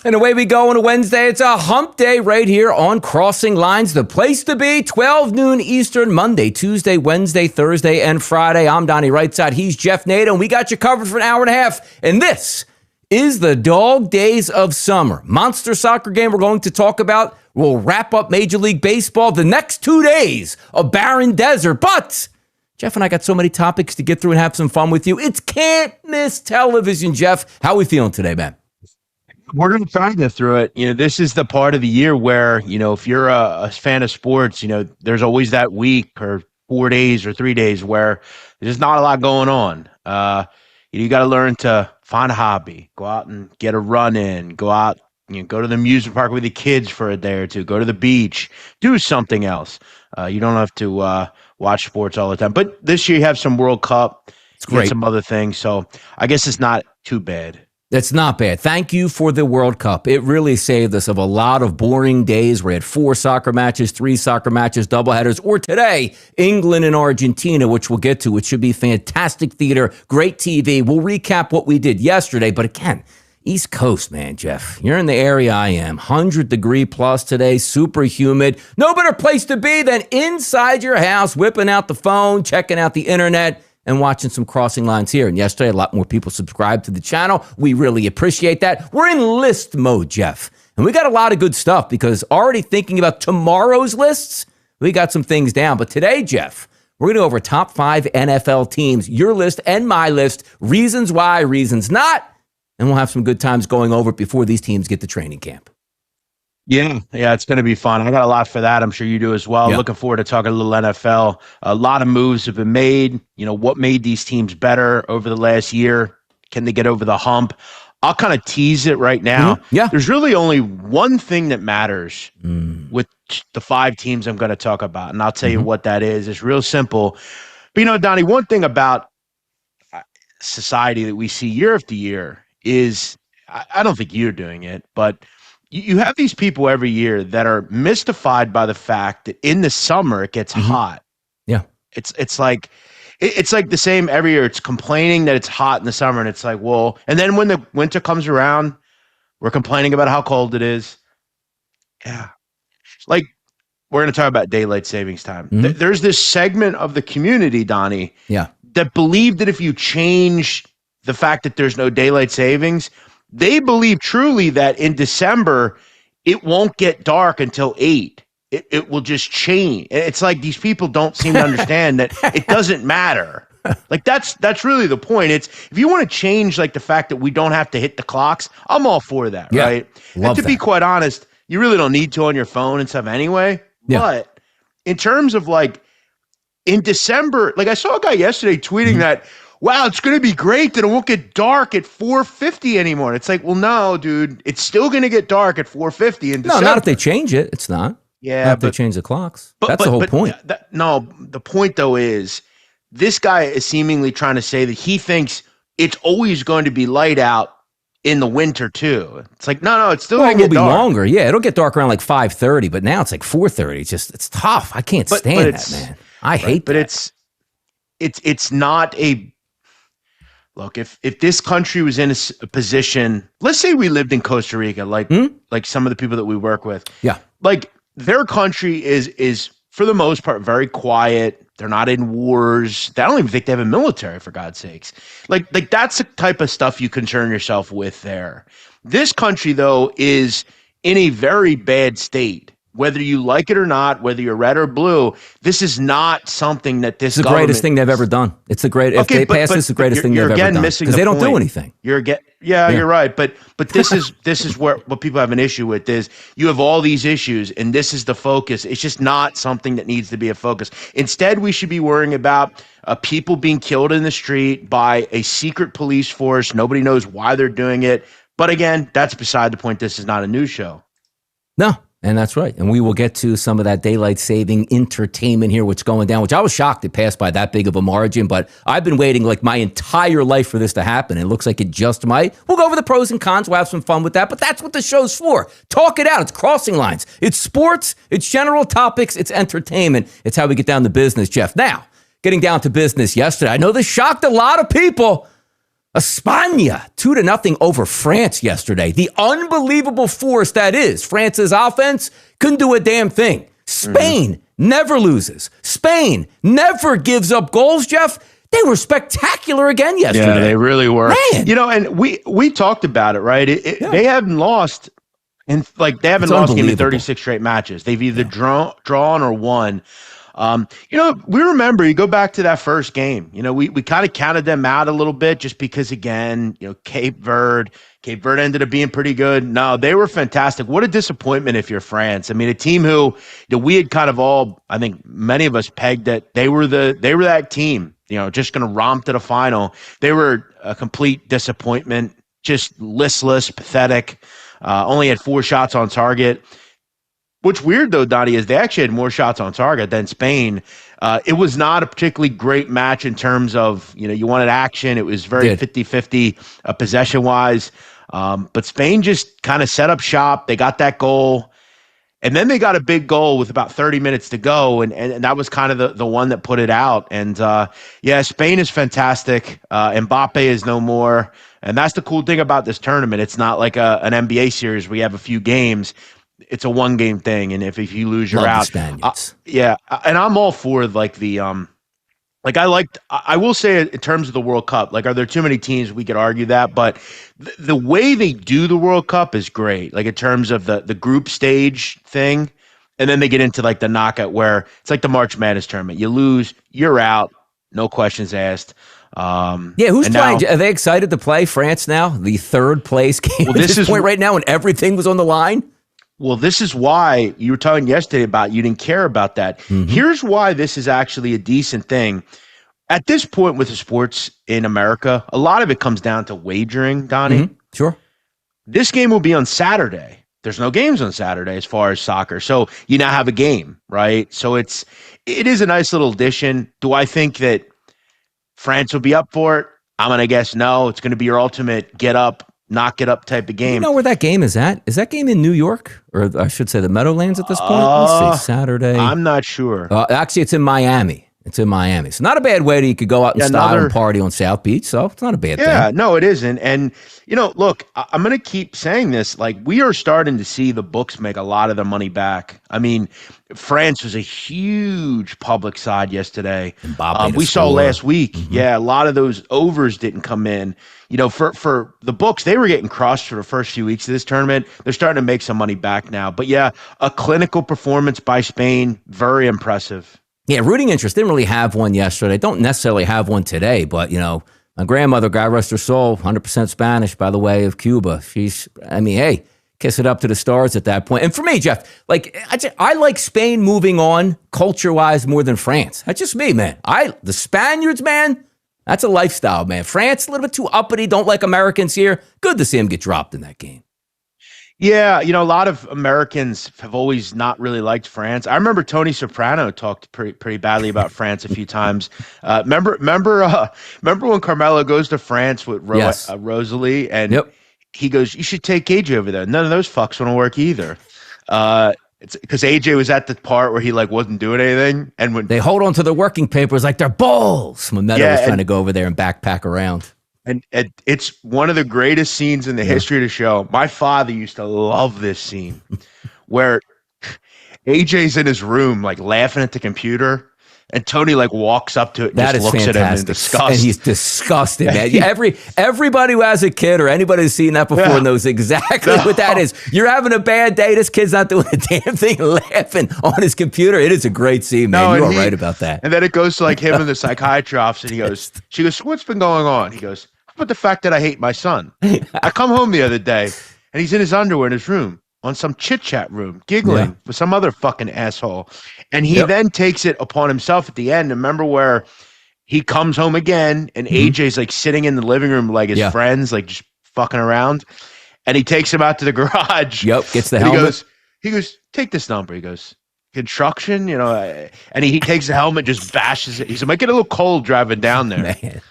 And away we go on a Wednesday. It's a hump day right here on Crossing Lines, the place to be. 12 noon Eastern, Monday, Tuesday, Wednesday, Thursday, and Friday. I'm Donnie Rightside. He's Jeff Nadu, and we got you covered for an hour and a half. And this is the dog days of summer. Monster soccer game we're going to talk about. We'll wrap up Major League Baseball the next 2 days, a barren desert. But Jeff and I got so many topics to get through and have some fun with you. It's can't miss television, Jeff. How are we feeling today, man? We're going to try to get through it. This is the part of the year where, if you're a fan of sports, there's always that week or 4 days or 3 days where there's not a lot going on. You got to learn to find a hobby, go out and get a run in, go out, go to the amusement park with the kids for a day or two, go to the beach, do something else. You don't have to watch sports all the time. But this year you have some World Cup, it's great, some other things. So I guess it's not too bad. That's not bad. Thank you for the World Cup. It really saved us of a lot of boring days. We had 4 soccer matches, 3 soccer matches, doubleheaders, or today, England and Argentina, which we'll get to. It should be fantastic theater, great TV. We'll recap what we did yesterday. But again, East Coast, man, Jeff. You're in the area I am. 100-degree plus today, super humid. No better place to be than inside your house, whipping out the phone, checking out the internet, and watching some Crossing Lines here. And yesterday, a lot more people subscribed to the channel. We really appreciate that. We're in list mode, Jeff. And we got a lot of good stuff because already thinking about tomorrow's lists, we got some things down. But today, Jeff, we're going to go over top 5 NFL teams, your list and my list, reasons why, reasons not. And we'll have some good times going over it before these teams get to training camp. Yeah, it's going to be fun. I got a lot for that. I'm sure you do as well. Yeah. Looking forward to talking a little NFL. A lot of moves have been made. What made these teams better over the last year? Can they get over the hump? I'll kind of tease it right now. Mm-hmm. Yeah. There's really only one thing that matters with the 5 teams I'm going to talk about, and I'll tell you what that is. It's real simple. But, Donnie, one thing about society that we see year after year is, I don't think you're doing it, but you have these people every year that are mystified by the fact that in the summer it gets hot. Yeah. It's like the same every year. It's complaining that it's hot in the summer, and it's like, well, and then when the winter comes around, we're complaining about how cold it is. Yeah. Like, we're going to talk about daylight savings time. There's this segment of the community, Donnie, that believe that if you change the fact that there's no daylight savings, they believe truly that in December, it won't get dark until 8. It will just change. It's like these people don't seem to understand that it doesn't matter. Like that's really the point. It's if you want to change like the fact that we don't have to hit the clocks, I'm all for that, right? And to be quite honest, you really don't need to on your phone and stuff anyway. Yeah. But in terms of like in December, like I saw a guy yesterday tweeting that, wow, it's going to be great that it won't get dark at 4:50 anymore. It's like, well, no, dude, it's still going to get dark at 4:50 in December. No, not if they change it. It's not. Yeah, not if they change the clocks. That's the whole point. The point, though, is this guy is seemingly trying to say that he thinks it's always going to be light out in the winter, too. It's like, no, it's still going to get dark. It'll be longer. Yeah, it'll get dark around like 5:30, but now it's like 4:30. It's tough. I can't stand that, man. I hate that. But it's not a... Look, if this country was in a position, let's say we lived in Costa Rica, like some of the people that we work with. Yeah. Like their country is for the most part very quiet. They're not in wars. I don't even think they have a military, for God's sakes. Like that's the type of stuff you concern yourself with there. This country, though, is in a very bad state. Whether you like it or not, whether you're red or blue, this is not something that this government... It's the greatest thing they've ever done. It's the great. If they pass this, the greatest thing they've ever done. Because they don't do anything. You're right. But this is what people have an issue with is you have all these issues and this is the focus. It's just not something that needs to be a focus. Instead, we should be worrying about people being killed in the street by a secret police force. Nobody knows why they're doing it. But again, that's beside the point. This is not a news show. No. And that's right. And we will get to some of that daylight saving entertainment here, what's going down, which I was shocked it passed by that big of a margin. But I've been waiting like my entire life for this to happen. It looks like it just might. We'll go over the pros and cons. We'll have some fun with that. But that's what the show's for. Talk it out. It's Crossing Lines. It's sports. It's general topics. It's entertainment. It's how we get down to business, Jeff. Now, getting down to business yesterday. I know this shocked a lot of people. España 2-0 over France yesterday. The unbelievable force that is France's offense couldn't do a damn thing. Spain never loses. Spain never gives up goals, Jeff. They were spectacular again yesterday. Yeah, they really were. Man. You know, and we talked about it, right? They haven't lost, and like they haven't lost in 36 straight matches. They've either drawn or won. You know, we remember, you go back to that first game, you know, we kind of counted them out a little bit just because, again, you know, Cape Verde ended up being pretty good. No, they were fantastic. What a disappointment if you're France. I mean, a team who, you know, we had kind of all, I think many of us pegged that they were that team, you know, just going to romp to the final. They were a complete disappointment, just listless, pathetic, only had 4 shots on target. What's weird, though, Donnie, is they actually had more shots on target than Spain. It was not a particularly great match in terms of, you know, you wanted action. It was very 50-50 possession-wise. But Spain just kind of set up shop. They got that goal. And then they got a big goal with about 30 minutes to go, and that was kind of the one that put it out. And, yeah, Spain is fantastic. Mbappe is no more. And that's the cool thing about this tournament. It's not like an NBA series where you have a few games. It's a one-game thing, and if you lose, you're out. Yeah, and I'm all for like the I will say in terms of the World Cup, like, are there too many teams? We could argue that, but the way they do the World Cup is great. Like in terms of the group stage thing, and then they get into like the knockout where it's like the March Madness tournament. You lose, you're out, no questions asked. Yeah, who's playing? Are they excited to play France now? The third place game at this point right now, when everything was on the line. Well, this is why you were talking yesterday about you didn't care about that. Here's why this is actually a decent thing. At this point with the sports in America, a lot of it comes down to wagering, Donnie. Sure. This game will be on Saturday. There's no games on Saturday as far as soccer. So you now have a game, right? So it is a nice little addition. Do I think that France will be up for it? I'm going to guess no. It's going to be your ultimate get up, knock it up type of game. You know where that game is at? Is that game in New York? Or I should say the Meadowlands at this point? Let's see, Saturday. I'm not sure. Actually, it's in Miami. It's in Miami. So not a bad way that you could go out and style and party on South Beach. So it's not a bad thing. Yeah, no, it isn't. And, you know, look, I'm going to keep saying this. Like, we are starting to see the books make a lot of their money back. I mean, France was a huge public side yesterday. We saw last week. Yeah, a lot of those overs didn't come in. You know, for the books, they were getting crushed for the first few weeks of this tournament. They're starting to make some money back now. But yeah, a clinical performance by Spain, very impressive. Yeah, rooting interest. Didn't really have one yesterday. Don't necessarily have one today, but, you know, my grandmother, God rest her soul, 100% Spanish, by the way, of Cuba. Hey, kiss it up to the stars at that point. And for me, Jeff, like, I like Spain moving on culture-wise more than France. That's just me, man. The Spaniards, man, that's a lifestyle, man. France, a little bit too uppity, don't like Americans here. Good to see him get dropped in that game. Yeah, you know, a lot of Americans have always not really liked France. I remember Tony Soprano talked pretty badly about France a few times. Remember when Carmelo goes to France with Rosalie, and he goes, "You should take AJ over there." None of those fucks want to work either. It's because AJ was at the part where he like wasn't doing anything, and when they hold on to the working papers like they're balls. When Nadu was trying to go over there and backpack around. And it's one of the greatest scenes in the history of the show. My father used to love this scene where AJ's in his room, like laughing at the computer, and Tony like walks up to it and just looks at him in disgust. And he's disgusted, man. Everybody who has a kid or anybody who's seen that before knows exactly what that is. You're having a bad day. This kid's not doing a damn thing, laughing on his computer. It is a great scene, man. You are right about that. And then it goes to like him and the psychiatrist office, and she goes, "What's been going on?" He goes, "How about the fact that I hate my son? I come home the other day, and he's in his underwear in his room on some chit-chat room, giggling with some other fucking asshole." And he then takes it upon himself at the end. Remember where he comes home again, and AJ's like sitting in the living room like his friends, like just fucking around. And he takes him out to the garage. Gets the helmet. He goes, "Take this number." He goes, "Construction," you know. And he takes the helmet, just bashes it. He's like, "Get a little cold driving down there." Man.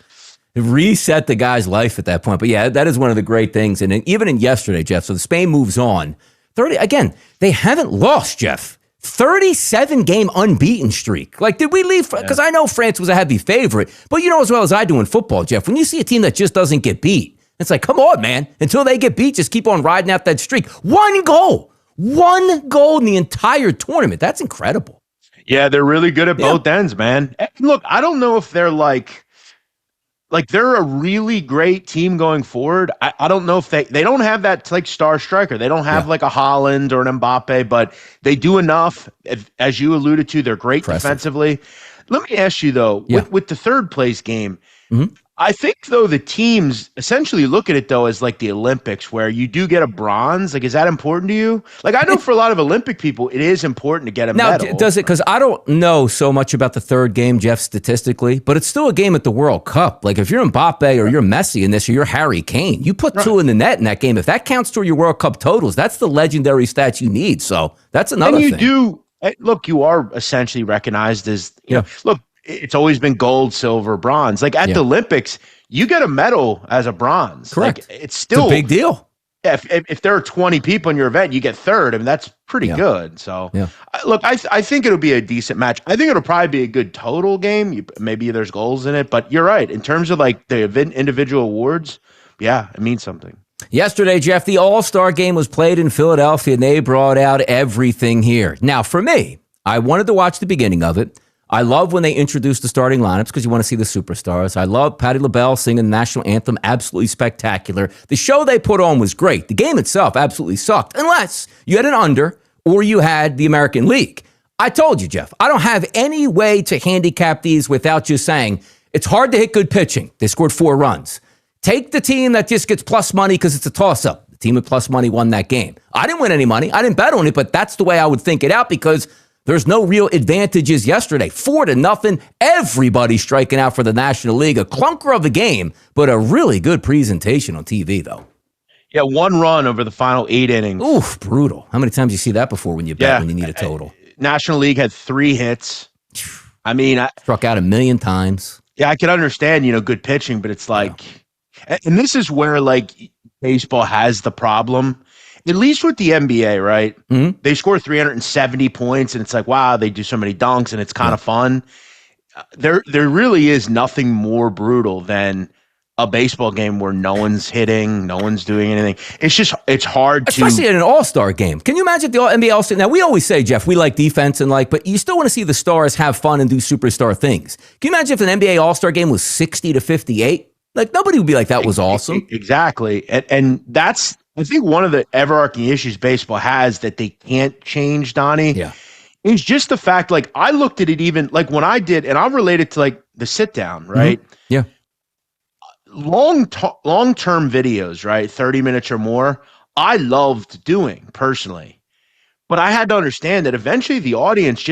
Reset the guy's life at that point. But yeah, that is one of the great things. And even in yesterday, Jeff, so the Spain moves on. Again, they haven't lost, Jeff. 37-game unbeaten streak. Like, did we leave? Because I know France was a heavy favorite, but you know as well as I do in football, Jeff, when you see a team that just doesn't get beat, it's like, come on, man. Until they get beat, just keep on riding out that streak. One goal in the entire tournament. That's incredible. Yeah, they're really good at both ends, man. And look, I don't know if they're like they're a really great team going forward. I don't know if they don't have that like star striker. They don't have like a Haaland or an Mbappe, but they do enough. As you alluded to, they're great defensively. Let me ask you though, with the third place game, I think though the teams essentially look at it though as like the Olympics, where you do get a bronze. Like, is that important to you? Like, I know for a lot of Olympic people, it is important to get a medal. Now, does it? Because I don't know so much about the third game, Jeff, statistically, but it's still a game at the World Cup. Like, if you're Mbappe or you're Messi in this, or you're Harry Kane, you put two in the net in that game. If that counts toward your World Cup totals, that's the legendary stats you need. So that's another thing. Look, you are essentially recognized as, you know, look, it's always been gold, silver, bronze. Like at the Olympics, you get a medal as a bronze. Correct. Like, it's still a big deal. If there are 20 people in your event, you get third. I mean, that's pretty good. So, look, I think it'll be a decent match. I think it'll probably be a good total game. Maybe there's goals in it, but you're right. In terms of like the event individual awards, it means something. Yesterday, Jeff, the All-Star game was played in Philadelphia, and they brought out everything here. Now, for me, I wanted to watch the beginning of it. I love when they introduce the starting lineups because you want to see the superstars. I love Patti LaBelle singing the national anthem, absolutely spectacular. The show they put on was great. The game itself absolutely sucked, unless you had an under or you had the American League. I told you, Jeff, I don't have any way to handicap these without just saying it's hard to hit good pitching. They scored 4 runs. Take the team that just gets plus money because it's a toss-up. The team with plus money won that game. I didn't win any money. I didn't bet on it, but that's the way I would think it out because there's no real advantages yesterday. 4-0. Everybody striking out for the National League. A clunker of a game, but a really good presentation on TV, though. Yeah, 1 run over the final 8 innings. Oof, brutal. How many times you see that before when you bet when you need a total? National League had 3 hits. I mean, struck out 1,000,000 times. Yeah, I can understand, good pitching, but it's like, and this is where like baseball has the problem. At least with the NBA, right? Mm-hmm. They score 370 points, and it's like, wow, they do so many dunks, and it's kind of fun. There really is nothing more brutal than a baseball game where no one's hitting, no one's doing anything. It's hard especially in an all-star game. Can you imagine the NBA All-Star? Now, we always say, Jeff, we like defense but you still want to see the stars have fun and do superstar things. Can you imagine if an NBA All-Star game was 60-58? Like, nobody would be like, that was awesome. Exactly. And that's, I think, one of the overarching issues baseball has that they can't change, Donnie, is just the fact, like, I looked at it even, like, when I did, and I'll relate it to, like, the sit-down, right? Mm-hmm. Yeah. Long-term videos, right, 30 minutes or more, I loved doing, personally. But I had to understand that eventually the audience,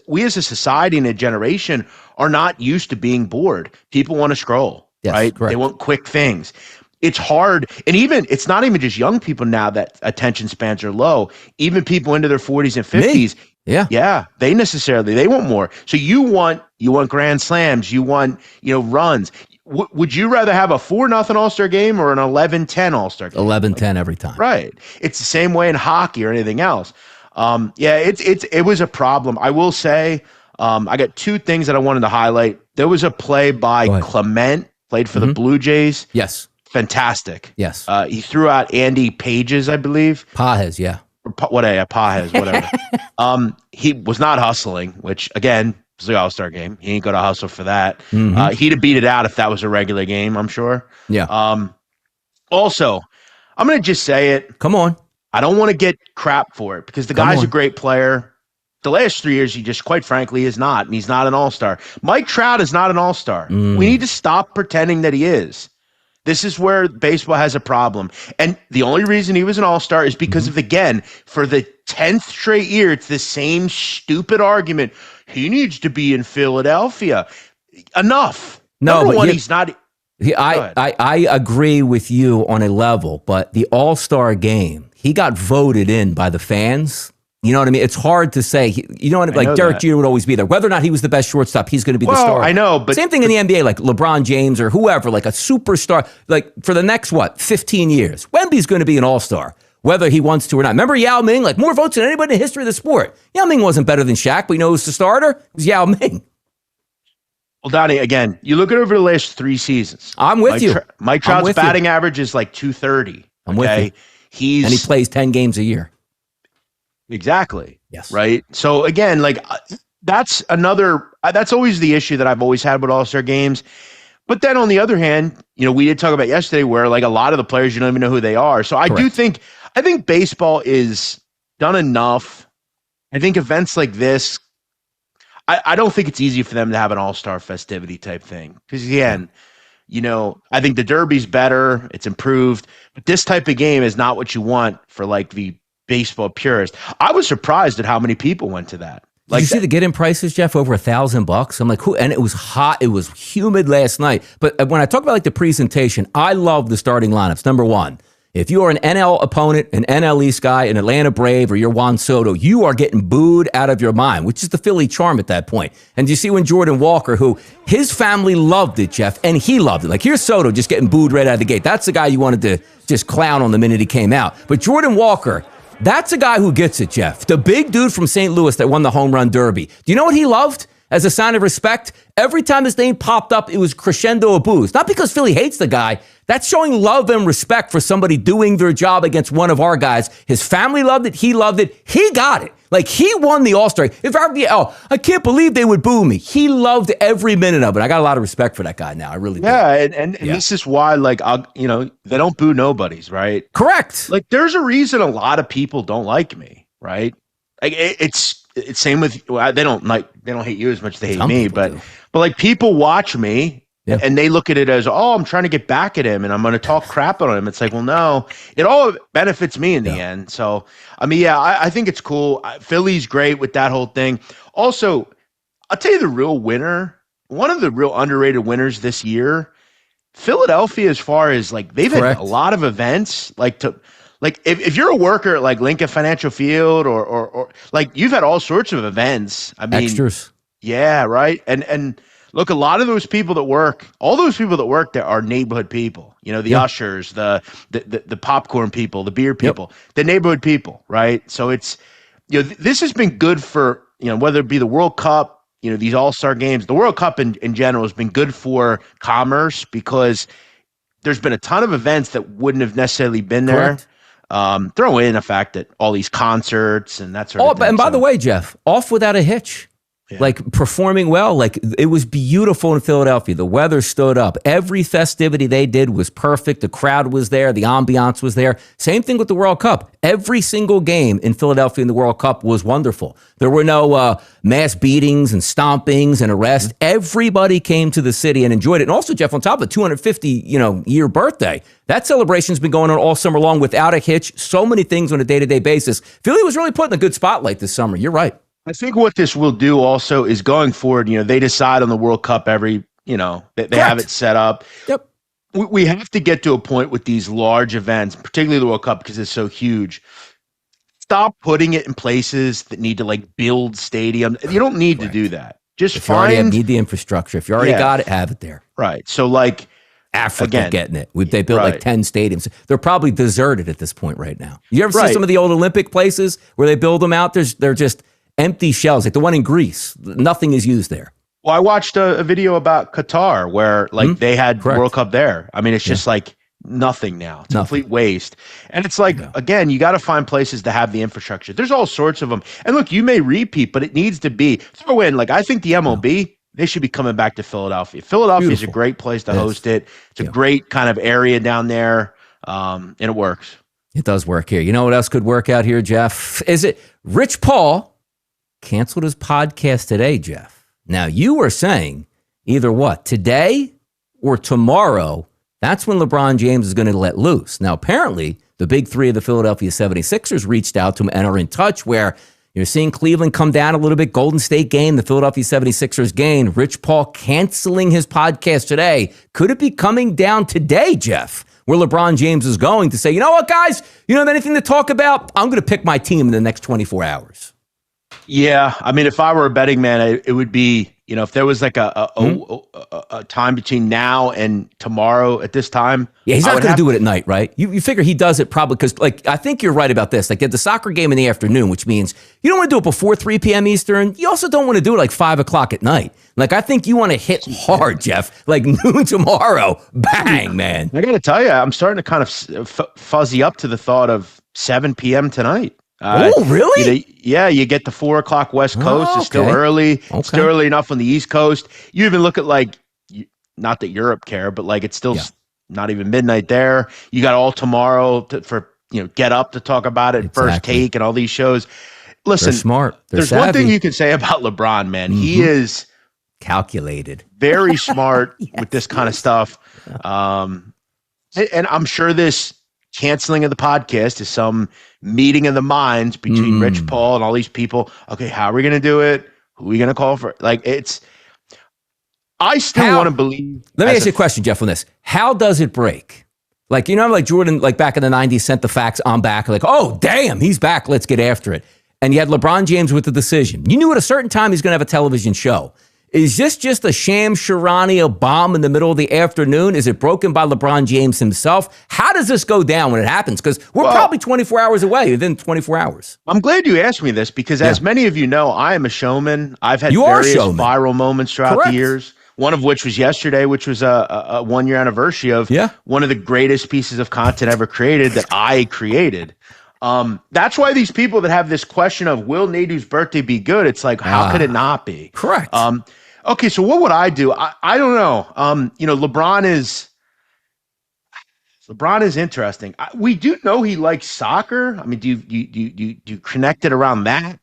we as a society and a generation, are not used to being bored. People want to scroll. Yes, right? Correct. They want quick things. It's hard. And it's not even just young people now that attention spans are low. Even people into their 40s and 50s. Me? Yeah. They want more. So you want grand slams. You want, runs. Would you rather have a 4-0 All-Star game or an 11-10 All-Star game? 11-10 every time. Right. It's the same way in hockey or anything else. It was a problem. I will say, I got 2 things that I wanted to highlight. There was a play by Clement, played for the Blue Jays. Yes. Fantastic. Yes. He threw out Andy Pages, I believe. Pages, yeah. Pages, whatever. He was not hustling, which, again, was the All-Star game. He ain't going to hustle for that. Mm-hmm. He'd have beat it out if that was a regular game, I'm sure. Yeah. Also, I'm going to just say it. Come on. I don't want to get crap for it because the guy's a great player. The last 3 years, he just, quite frankly, is not. And he's not an all-star. Mike Trout is not an all-star. We need to stop pretending that he is. This is where baseball has a problem. And the only reason he was an all-star is because of, again, for the 10th straight year, it's the same stupid argument. He needs to be in Philadelphia. Enough. No, Number one, he's not. I agree with you on a level, but the All-Star game, he got voted in by the fans. You know what I mean? It's hard to say. You know what I mean? Like Derek Jeter would always be there. Whether or not he was the best shortstop, he's going to be the star. I know, but same thing in the NBA, like LeBron James or whoever, like a superstar, like for the next 15 years, Wemby's going to be an all-star. whether he wants to or not. Remember Yao Ming? Like, more votes than anybody in the history of the sport. Yao Ming wasn't better than Shaq, but you know who's the starter? It was Yao Ming. Well, Donnie, again, you look at over the last 3 seasons. I'm with you. Mike Trout's batting average is like 230. I'm with you. And he plays 10 games a year. Exactly. Yes. Right. So again, like that's always the issue that I've always had with All-Star games. But then on the other hand, you know, we did talk about yesterday where like a lot of the players, you don't even know who they are. So I think baseball is done enough. I think events like this, I don't think it's easy for them to have an all-star festivity type thing. Because again, you know, I think the Derby's better. It's improved. But this type of game is not what you want for like the baseball purist. I was surprised at how many people went to that. Did you see the get-in prices, Jeff? Over $1,000. I'm like, who? And it was hot. It was humid last night. But when I talk about like the presentation, I love the starting lineups. Number one, if you are an NL opponent, an NL East guy, an Atlanta Brave, or you're Juan Soto, you are getting booed out of your mind, which is the Philly charm at that point. And you see when Jordan Walker, who his family loved it, Jeff, and he loved it. Like, here's Soto just getting booed right out of the gate. That's the guy you wanted to just clown on the minute he came out. But Jordan Walker, that's a guy who gets it, Jeff. The big dude from St. Louis that won the home run derby. Do you know what he loved? As a sign of respect, every time his name popped up, it was crescendo of boos. Not because Philly hates the guy. That's showing love and respect for somebody doing their job against one of our guys. His family loved it. He loved it. He got it. Like, he won the All-Star. I can't believe they would boo me. He loved every minute of it. I got a lot of respect for that guy now. I really do. Yeah, and this is why, like, they don't boo nobodies, right? Correct. Like, there's a reason a lot of people don't like me, right? Like, it's same with they don't hate you as much as they hate me, but like, people watch me and they look at it as, oh, I'm trying to get back at him and I'm going to talk crap on him. It's like, well, no, it all benefits me in the end. So, I mean, yeah, I think it's cool. Philly's great with that whole thing. Also, I'll tell you the real winner, one of the real underrated winners this year, Philadelphia, as far as like, they've had a lot of events like if you're a worker at like Lincoln Financial Field or like, you've had all sorts of events. I mean, extras. Yeah, right. And look, a lot of those people that work, all those people that work there are neighborhood people. You know, the ushers, the popcorn people, the beer people, the neighborhood people, right? So it's, you know, this has been good for, you know, whether it be the World Cup, you know, these All-Star games, the World Cup in general has been good for commerce because there's been a ton of events that wouldn't have necessarily been there. Throw in the fact that all these concerts and that sort of thing. And by the way, Jeff, off without a hitch. Yeah. Like, performing well. Like, it was beautiful in Philadelphia. The weather stood up. Every festivity they did was perfect. The crowd was there. The ambiance was there. Same thing with the World Cup. Every single game in Philadelphia in the World Cup was wonderful. There were no mass beatings and stompings and arrests. Everybody came to the city and enjoyed it. And also, Jeff, on top of the 250-year birthday, that celebration's been going on all summer long without a hitch. So many things on a day-to-day basis. Philly was really put in a good spotlight this summer. You're right. I think what this will do also is going forward, you know, they decide on the World Cup every, you know, they have it set up. Yep. We have to get to a point with these large events, particularly the World Cup, because it's so huge. Stop putting it in places that need to like build stadiums. You don't need to do that. Just if you already need the infrastructure. If you already got it, have it there. Right. So like Africa getting it. They built like 10 stadiums. They're probably deserted at this point right now. You ever see some of the old Olympic places where they build them out? They're just empty shells, like the one in Greece. Nothing is used there. Well, I watched a video about Qatar where like they had World Cup there. I mean, it's just like nothing now. It's complete waste. And it's like, again, you got to find places to have the infrastructure. There's all sorts of them. And look, you may repeat, but it needs to be throw in. Like, I think the MLB, they should be coming back to Philadelphia. Philadelphia is a great place to host it. It's a great kind of area down there. And it works. It does work here. You know what else could work out here, Jeff? Is it Rich Paul canceled his podcast today, Jeff? Now, you were saying either what, today or tomorrow, that's when LeBron James is going to let loose. Now, apparently, the big three of the Philadelphia 76ers reached out to him and are in touch where you're seeing Cleveland come down a little bit. Golden State gain, the Philadelphia 76ers gain. Rich Paul canceling his podcast today. Could it be coming down today, Jeff, where LeBron James is going to say, you know what, guys, you don't have anything to talk about? I'm going to pick my team in the next 24 hours. Yeah, I mean, if I were a betting man, it would be if there was like a time between now and tomorrow at this time, yeah, he's not going to do it at night, right? You figure he does it probably because, like, I think you're right about this. Like, at the soccer game in the afternoon, which means you don't want to do it before 3 p.m. Eastern. You also don't want to do it like 5 o'clock at night. Like, I think you want to hit hard, Jeff. Like noon tomorrow, bang, man. I got to tell you, I'm starting to kind of fuzzy up to the thought of 7 p.m. tonight. Oh, really? You get the 4 o'clock West Coast. It's still early. Okay. It's still early enough on the East Coast. You even look at, like, not that Europe care, but like it's still not even midnight there. You got all tomorrow for Get Up to talk about it, exactly. First Take, and all these shows. Listen, they're smart. There's savvy. One thing you can say about LeBron, man. Mm-hmm. He is calculated, very smart with this kind of stuff. And I'm sure this canceling of the podcast is some meeting of the minds between Rich Paul and all these people. Okay, how are we going to do it? Who are we going to call for? Like, I still want to believe. Let me ask you a question, Jeff, on this. How does it break? Like, like Jordan, like back in the 90s, sent the fax, I'm back. Like, oh, damn, he's back. Let's get after it. And you had LeBron James with the decision. You knew at a certain time he's going to have a television show. Is this just a sham charania bomb in the middle of the afternoon? Is it broken by LeBron James himself? How does this go down when it happens? Because we're probably 24 hours away within 24 hours. I'm glad you asked me this because as many of you know, I am a showman. I've had various viral moments throughout the years. One of which was yesterday, which was a 1-year anniversary of one of the greatest pieces of content ever created that I created. That's why these people that have this question of will Nadu's birthday be good? It's like, how could it not be? Correct. Okay, so what would I do? I don't know. LeBron is interesting. We do know he likes soccer. I mean, do you connect it around that?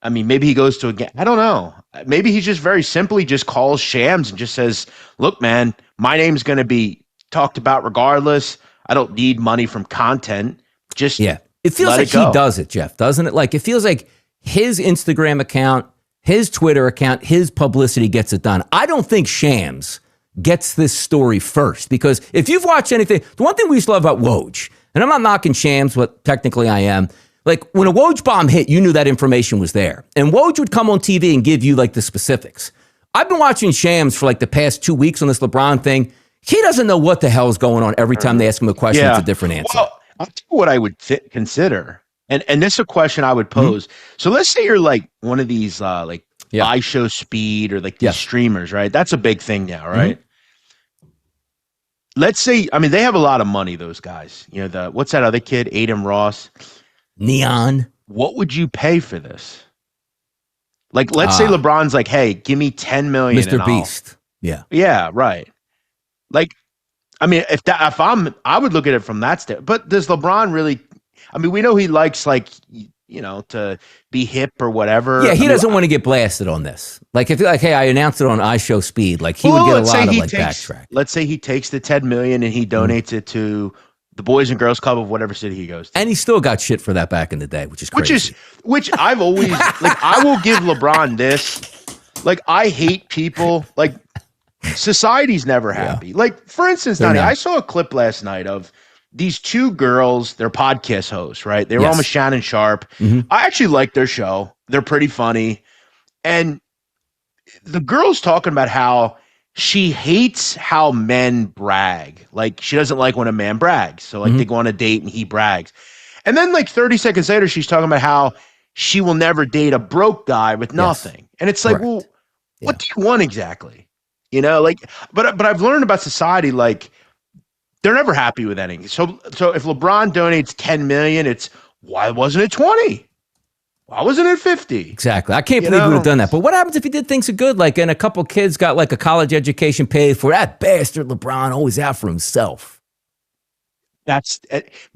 I mean, maybe he goes to a game. I don't know. Maybe he just very simply just calls Shams and just says, look, man, my name's going to be talked about regardless. I don't need money from content. Just it feels like he does it, Jeff, doesn't it? Like, it feels like his Instagram account, his Twitter account, his publicity gets it done. I don't think Shams gets this story first because if you've watched anything, the one thing we used to love about Woj, and I'm not knocking Shams, but technically I am, like when a Woj bomb hit, you knew that information was there. And Woj would come on TV and give you like the specifics. I've been watching Shams for like the past 2 weeks on this LeBron thing. He doesn't know what the hell is going on every time they ask him a question. It's a different answer. Well, I'll tell you what I would consider. And this is a question I would pose. So let's say you're like one of these I Show Speed or like these streamers, right? That's a big thing now, right? Let's say, I mean, they have a lot of money, those guys. What's that other kid, Adam Ross? Neon. What would you pay for this? Like, let's say LeBron's like, hey, give me $10 million. Mr. Beast. Yeah. Yeah, right. Like, I mean, I would look at it from that standpoint. But does LeBron really? I mean, we know he likes to be hip or whatever. Yeah, he doesn't want to get blasted on this. Like, if you're like, hey, I announced it on I Show Speed, like he would get a lot of backtrack. Let's say he takes the $10 million and he donates it to the Boys and Girls Club of whatever city he goes to. And he still got shit for that back in the day, which is crazy. Which I've always like. I will give LeBron this. Like, I hate people like. Society's never happy. Like, for instance, Donnie, I saw a clip last night of these two girls, they're podcast hosts, right? They were on with Shannon Sharp. I actually like their show. They're pretty funny. And the girl's talking about how she hates how men brag. Like, she doesn't like when a man brags. So, like, they go on a date and he brags. And then, like, 30 seconds later, she's talking about how she will never date a broke guy with nothing. And it's like, well, what do you want exactly? But I've learned about society, like, they're never happy with anything. So if LeBron donates 10 million, it's why wasn't it 20? Why wasn't it 50? Exactly. I can't believe we would have done that. But what happens if he did things are good, like, and a couple kids got like a college education paid for? That bastard LeBron always out for himself. But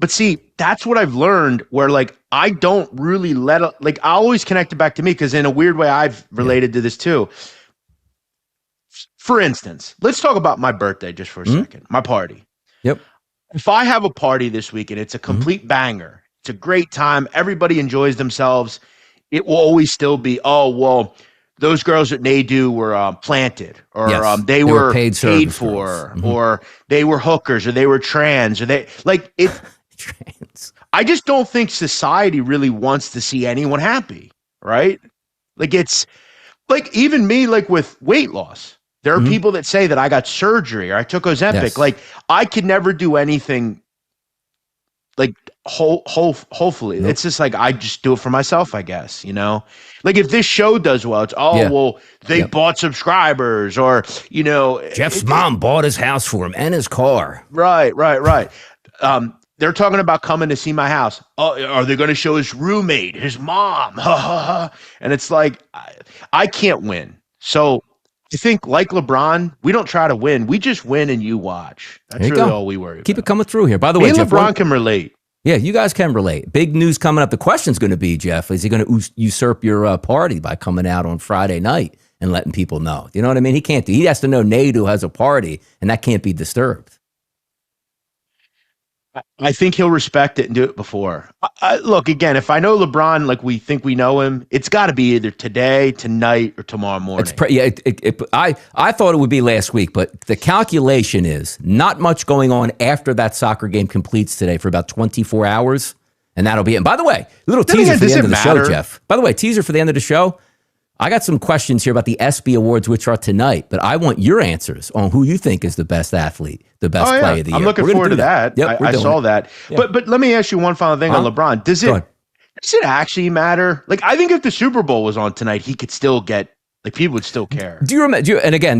see, that's what I've learned where, like, I don't really I always connect it back to me because in a weird way I've related to this too. For instance, let's talk about my birthday just for a second, my party. Yep. If I have a party this week and it's a complete banger, it's a great time, everybody enjoys themselves, it will always still be, oh, well, those girls at Nadu were planted, or they were paid for, or they were hookers, or they were trans, or they like it. Trans. I just don't think society really wants to see anyone happy, right? Like, it's like even me, like with weight loss, there are Mhm. people that say that I got surgery or I took Ozempic. Yes. Like I could never do anything like hopefully. Nope. It's just like I just do it for myself, I guess, you know? Like if this show does well, it's Yeah. well, they bought subscribers or, you know, Jeff's mom bought his house for him and his car. Right. They're talking about coming to see my house. Oh, are they going to show his roommate, his mom? And it's like, I can't win. So I think, like LeBron, we don't try to win. We just win and you watch. That's really all we worry about. Keep it coming through here. By the Me way, and Jeff, LeBron can relate. Yeah, you guys can relate. Big news coming up. The question's going to be, Jeff, is he going to usurp your party by coming out on Friday night and letting people know? You know what I mean? He can't do. He has to know Nadu has a party, and that can't be disturbed. I think he'll respect it and do it before. Look, again, if I know LeBron like we think we know him, it's got to be either today, tonight, or tomorrow morning. I thought it would be last week, but the calculation is not much going on after that soccer game completes today for about 24 hours, and that'll be it. And by the way, a little teaser for the end of the show, Jeff. By the way, teaser for the end of the show. I got some questions here about the ESPY Awards, which are tonight, but I want your answers on who you think is the best athlete, the best player of the year. I'm looking forward to that. Yep, I saw that. Yeah. But let me ask you one final thing on LeBron. Does it actually matter? Like, I think if the Super Bowl was on tonight, he could still get, like, people would still care. Do you remember? And again,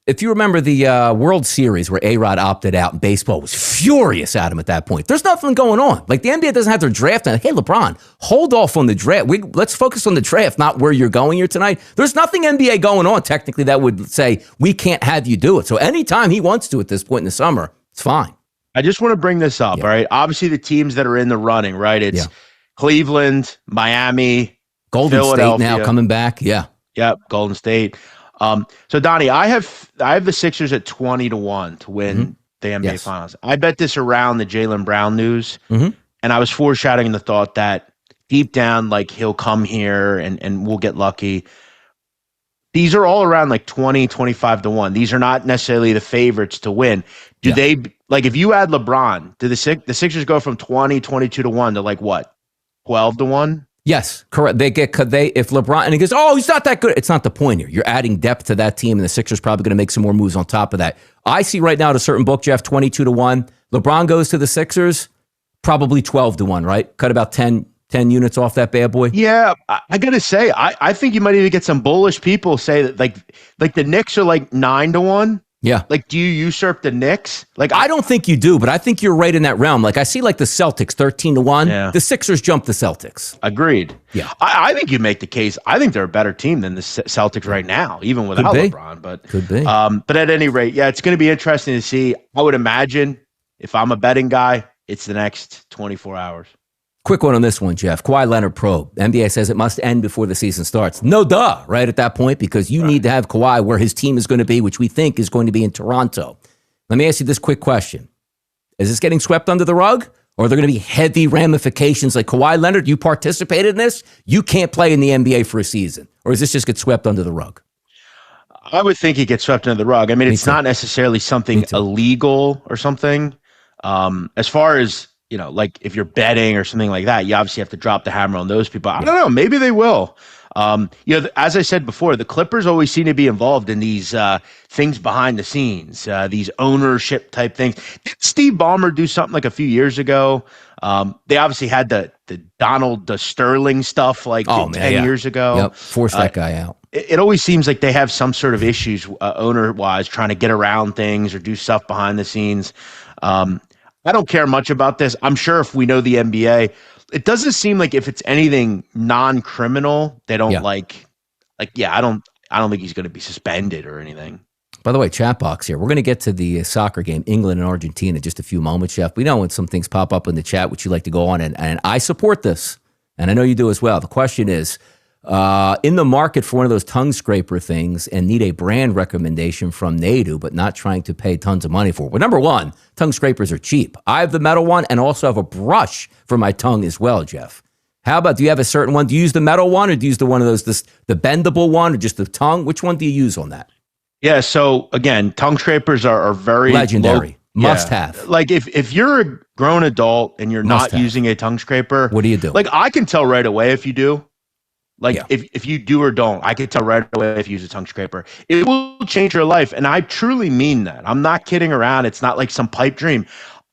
if you remember the World Series where A-Rod opted out and baseball was furious at him at that point, there's nothing going on. Like the NBA doesn't have their draft. And hey, LeBron, hold off on the draft. Let's focus on the draft, not where you're going here tonight. There's nothing NBA going on technically that would say we can't have you do it. So anytime he wants to at this point in the summer, it's fine. I just want to bring this up, all right? Obviously, the teams that are in the running, right? It's Cleveland, Miami, Golden State now coming back. Yeah. Yep, Golden State. So Donnie, I have the Sixers at 20-1 to win the NBA Finals. I bet this around the Jaylen Brown news, and I was foreshadowing the thought that deep down, like he'll come here and we'll get lucky. These are all around like 20, 25-1. These are not necessarily the favorites to win. Do they, like if you add LeBron, do the Sixers go from 20, 22-1 to like what, 12-1? Yes, correct. If LeBron, and he goes, oh, he's not that good. It's not the point here. You're adding depth to that team, and the Sixers probably going to make some more moves on top of that. I see right now at a certain book, Jeff, 22-1. LeBron goes to the Sixers, probably 12-1, right? Cut about 10 units off that bad boy. Yeah, I got to say, I think you might even get some bullish people say that like the Knicks are like 9-1. Yeah. Like, do you usurp the Knicks? Like, I don't think you do, but I think you're right in that realm. Like, I see like the Celtics 13-1. Yeah. The Sixers jump the Celtics. Agreed. Yeah. I think you make the case. I think they're a better team than the Celtics right now, even without LeBron. But could be. But at any rate, yeah, it's going to be interesting to see. I would imagine if I'm a betting guy, it's the next 24 hours. Quick one on this one, Jeff. Kawhi Leonard probe. NBA says it must end before the season starts. No duh, right at that point, because you need to have Kawhi where his team is going to be, which we think is going to be in Toronto. Let me ask you this quick question. Is this getting swept under the rug? Or are there going to be heavy ramifications like Kawhi Leonard, you participated in this, you can't play in the NBA for a season? Or does this just get swept under the rug? I would think it gets swept under the rug. I mean, it's not necessarily something illegal or something. As far as, you know, like if you're betting or something like that, you obviously have to drop the hammer on those people. I don't know. Maybe they will. You know, as I said before, the Clippers always seem to be involved in these things behind the scenes, these ownership type things. Did Steve Ballmer do something like a few years ago? They obviously had the Donald Sterling stuff like 10 years ago. Yep, force that guy out. It always seems like they have some sort of issues owner-wise, trying to get around things or do stuff behind the scenes. I don't care much about this. I'm sure if we know the NBA, it doesn't seem like if it's anything non-criminal, they don't I don't think he's going to be suspended or anything. By the way, chat box here. We're going to get to the soccer game, England and Argentina, in just a few moments, Jeff. We know when some things pop up in the chat, which you like to go on, and I support this, and I know you do as well. The question is, in the market for one of those tongue scraper things and need a brand recommendation from Nadu, but not trying to pay tons of money for it. Well, number one, tongue scrapers are cheap. I have the metal one and also have a brush for my tongue as well, Jeff. How about, do you have a certain one? Do you use the metal one or do you use the one of those, the bendable one or just the tongue? Which one do you use on that? Yeah, so again, tongue scrapers are very legendary. Must have. Like if you're a grown adult and you're not using a tongue scraper, what do you do? Like I can tell right away if you do. Like Yeah. if you do or don't, I could tell right away if you use a tongue scraper. It will change your life. And I truly mean that. I'm not kidding around. It's not like some pipe dream.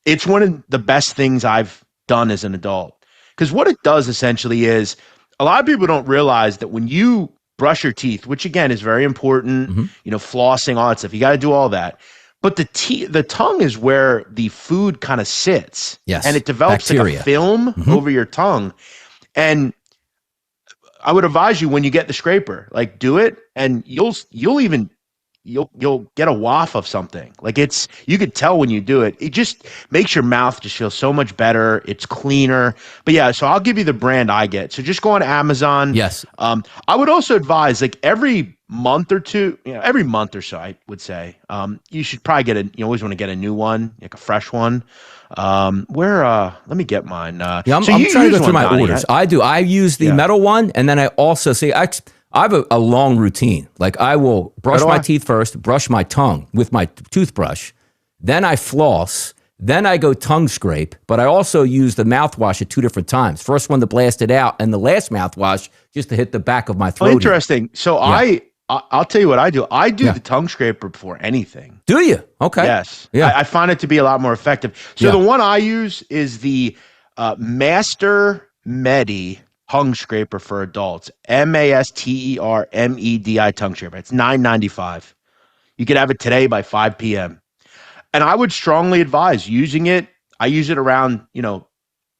It's one of the best things I've done as an adult. Because what it does essentially is a lot of people don't realize that when you brush your teeth, which again is very important, flossing, all that stuff, you got to do all that. But the tongue is where the food kind of sits. Yes. And it develops Bacteria. like a film over your tongue. And I would advise you when you get the scraper, like do it, and you'll get a waft of something. Like you could tell when you do it. It just makes your mouth just feel so much better. It's cleaner. But yeah, so I'll give you the brand I get. So just go on Amazon. Yes. I would also advise like every month or two, every month or so, I would say, you should probably you always want to get a new one, like a fresh one. Let me get mine. Yeah, I'm trying to go through my Donnie, orders. I do. I use the metal one, and then I also I have a long routine. Like I will brush my teeth first, brush my tongue with my toothbrush, then I floss, then I go tongue scrape, but I also use the mouthwash at 2 different times. First one to blast it out, and the last mouthwash just to hit the back of my throat. Oh, interesting. So I'll tell you what I do. I do the tongue scraper before anything. Do you? Okay. Yes. Yeah. I find it to be a lot more effective. So the one I use is the Master Medi tongue scraper for adults. Mastermedi tongue scraper. It's $9.95. You could have it today by 5 p.m. And I would strongly advise using it. I use it around,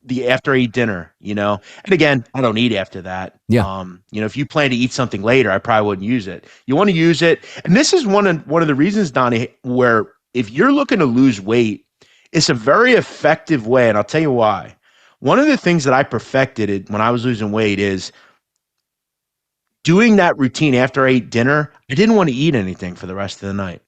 the after I eat dinner, And again, I don't eat after that. Yeah. If you plan to eat something later, I probably wouldn't use it. You want to use it. And this is one of the reasons, Donnie, where if you're looking to lose weight, it's a very effective way. And I'll tell you why. One of the things that I perfected when I was losing weight is doing that routine after I ate dinner. I didn't want to eat anything for the rest of the night.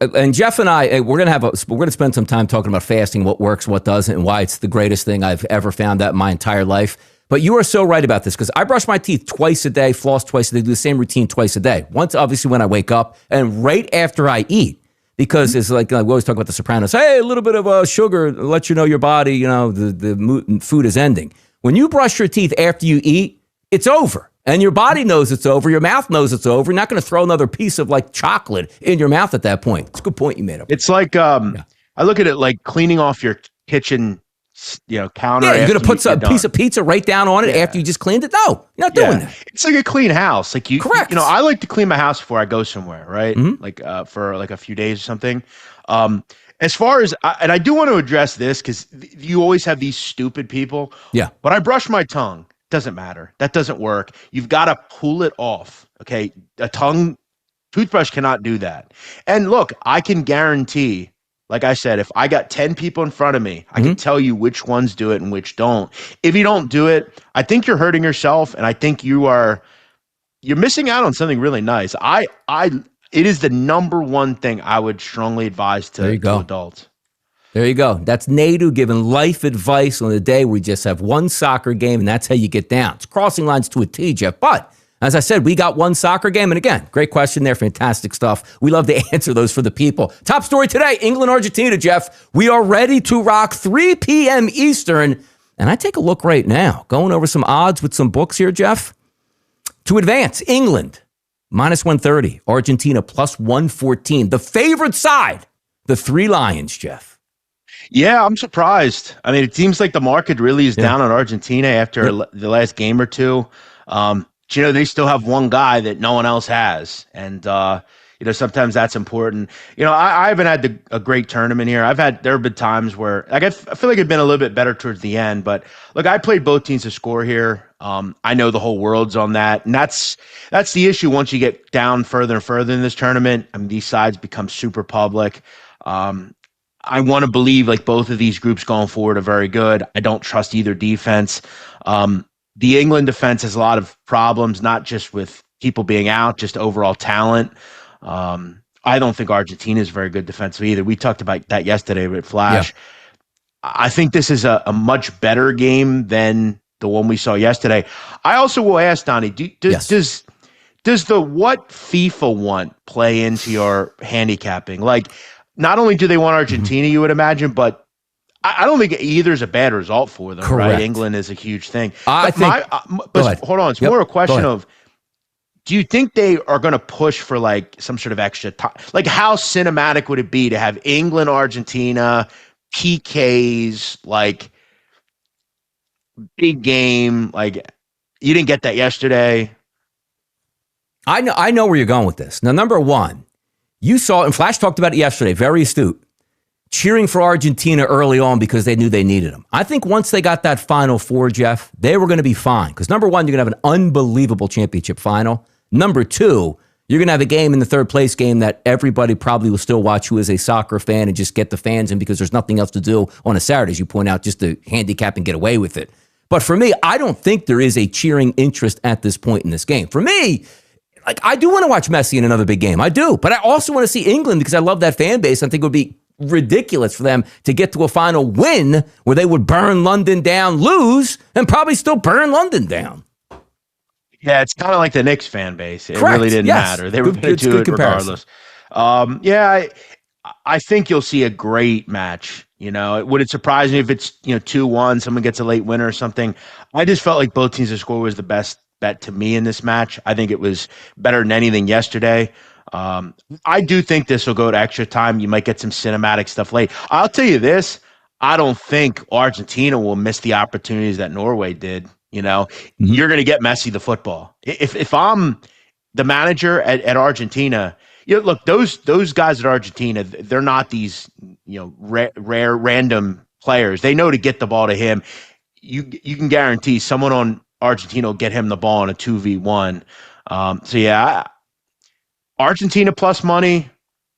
And Jeff and I, we're gonna spend some time talking about fasting, what works, what doesn't, and why it's the greatest thing I've ever found out in my entire life. But you are so right about this because I brush my teeth twice a day, floss twice a day, do the same routine twice a day. Once, obviously, when I wake up, and right after I eat, because it's like we always talk about The Sopranos. Hey, a little bit of sugar lets you know your body, the food is ending. When you brush your teeth after you eat, it's over. And your body knows it's over. Your mouth knows it's over. You're not going to throw another piece of like chocolate in your mouth at that point. It's a good point you made up. It's like I look at it like cleaning off your kitchen, counter. Yeah, you're going to put a piece of pizza right down on it after you just cleaned it. No, you're not doing that. It's like a clean house. Like correct. I like to clean my house before I go somewhere, right? Mm-hmm. Like for like a few days or something. As far as, and I do want to address this because you always have these stupid people. Yeah. But I brush my tongue. Doesn't matter. That doesn't work. You've got to pull it off. Okay. A toothbrush cannot do that. And look, I can guarantee, like I said, if I got 10 people in front of me, I can tell you which ones do it and which don't. If you don't do it, I think you're hurting yourself. And I think you're missing out on something really nice. It is the number one thing I would strongly advise to adults. There you go. That's Nadu giving life advice on the day we just have one soccer game, and that's how you get down. It's crossing lines to a T, Jeff. But as I said, we got one soccer game. And again, great question there. Fantastic stuff. We love to answer those for the people. Top story today, England, Argentina, Jeff. We are ready to rock 3 p.m. Eastern. And I take a look right now, going over some odds with some books here, Jeff. To advance, England, -130. Argentina, +114. The favorite side, the 3 Lions, Jeff. Yeah, I'm surprised. I mean, it seems like the market really is down on Argentina after the last game or two. They still have one guy that no one else has. And, sometimes that's important. I haven't had a great tournament here. There have been times where I feel like it's been a little bit better towards the end. But, look, I played both teams to score here. I know the whole world's on that. And that's the issue once you get down further and further in this tournament. I mean, these sides become super public. I want to believe like both of these groups going forward are very good. I don't trust either defense. The England defense has a lot of problems, not just with people being out, just overall talent. I don't think Argentina is very good defensively either. We talked about that yesterday with Flash. Yeah. I think this is a much better game than the one we saw yesterday. I also will ask, Donnie, does the what FIFA want play into your handicapping? Like, not only do they want Argentina, you would imagine, but I don't think either is a bad result for them. Correct. Right? England is a huge thing. I think. But hold on, it's more a question of. Do you think they are going to push for like some sort of extra time? Like, how cinematic would it be to have England, Argentina, PKs, like big game? Like, you didn't get that yesterday. I know where you're going with this. Now, number one, you saw, and Flash talked about it yesterday, very astute, cheering for Argentina early on because they knew they needed them. I think once they got that Final Four, Jeff, they were going to be fine. Because number one, you're going to have an unbelievable championship final. Number two, you're going to have a game in the third place game that everybody probably will still watch who is a soccer fan and just get the fans in because there's nothing else to do on a Saturday, as you point out, just to handicap and get away with it. But for me, I don't think there is a cheering interest at this point in this game. For me, like, I do want to watch Messi in another big game. I do. But I also want to see England because I love that fan base. I think it would be ridiculous for them to get to a final win where they would burn London down, lose, and probably still burn London down. Yeah, it's kind of like the Knicks fan base. It Correct. really didn't matter. They were going to do it regardless. I think you'll see a great match. You know, would it surprise me if it's 2-1, someone gets a late winner or something? I just felt like both teams to score was the best bet to me in this match. I think it was better than anything yesterday. I do think this will go to extra time. You might get some cinematic stuff late. I'll tell you this: I don't think Argentina will miss the opportunities that Norway did. You're going to get Messi the football. If I'm the manager at Argentina, look, those guys at Argentina, they're not these rare random players. They know to get the ball to him. You can guarantee someone on Argentina will get him the ball in a 2v1. Argentina plus money.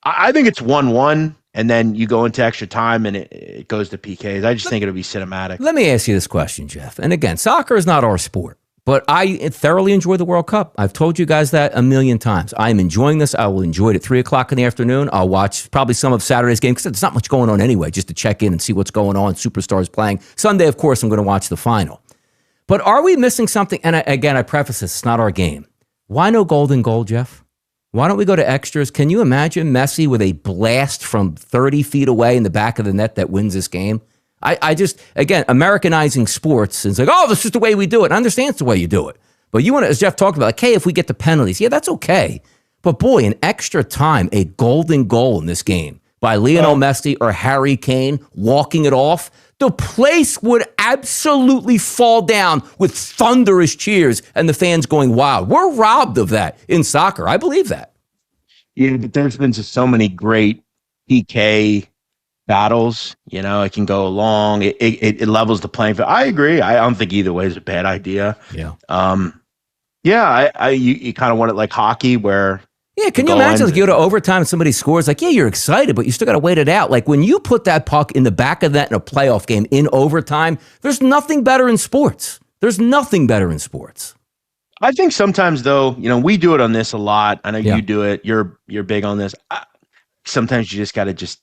I think it's 1-1. And then you go into extra time and it goes to PKs. I just think it'll be cinematic. Let me ask you this question, Jeff. And again, soccer is not our sport, but I thoroughly enjoy the World Cup. I've told you guys that a million times. I'm enjoying this. I will enjoy it at 3 o'clock in the afternoon. I'll watch probably some of Saturday's game because there's not much going on anyway, just to check in and see what's going on. Superstars playing. Sunday, of course, I'm going to watch the final. But are we missing something? And I preface this, it's not our game. Why no golden goal, Jeff? Why don't we go to extras? Can you imagine Messi with a blast from 30 feet away in the back of the net that wins this game? I just, again, Americanizing sports. It's like, oh, this is the way we do it. I understand it's the way you do it. But you want to, as Jeff talked about, like, hey, if we get the penalties, yeah, that's okay. But boy, in extra time, a golden goal in this game by Lionel Messi or Harry Kane walking it off, the place would absolutely fall down with thunderous cheers and the fans going wild. We're robbed of that in soccer. I believe that. Yeah, but there's been so many great PK battles. It can go long. It levels the playing field. I agree. I don't think either way is a bad idea. Yeah. You kind of want it like hockey where. Yeah, can you imagine like you go to overtime and somebody scores? Like, yeah, you're excited, but you still got to wait it out. Like when you put that puck in the back of that in a playoff game in overtime, there's nothing better in sports. There's nothing better in sports. I think sometimes though, we do it on this a lot. I know you do it. You're big on this. Sometimes you just got to just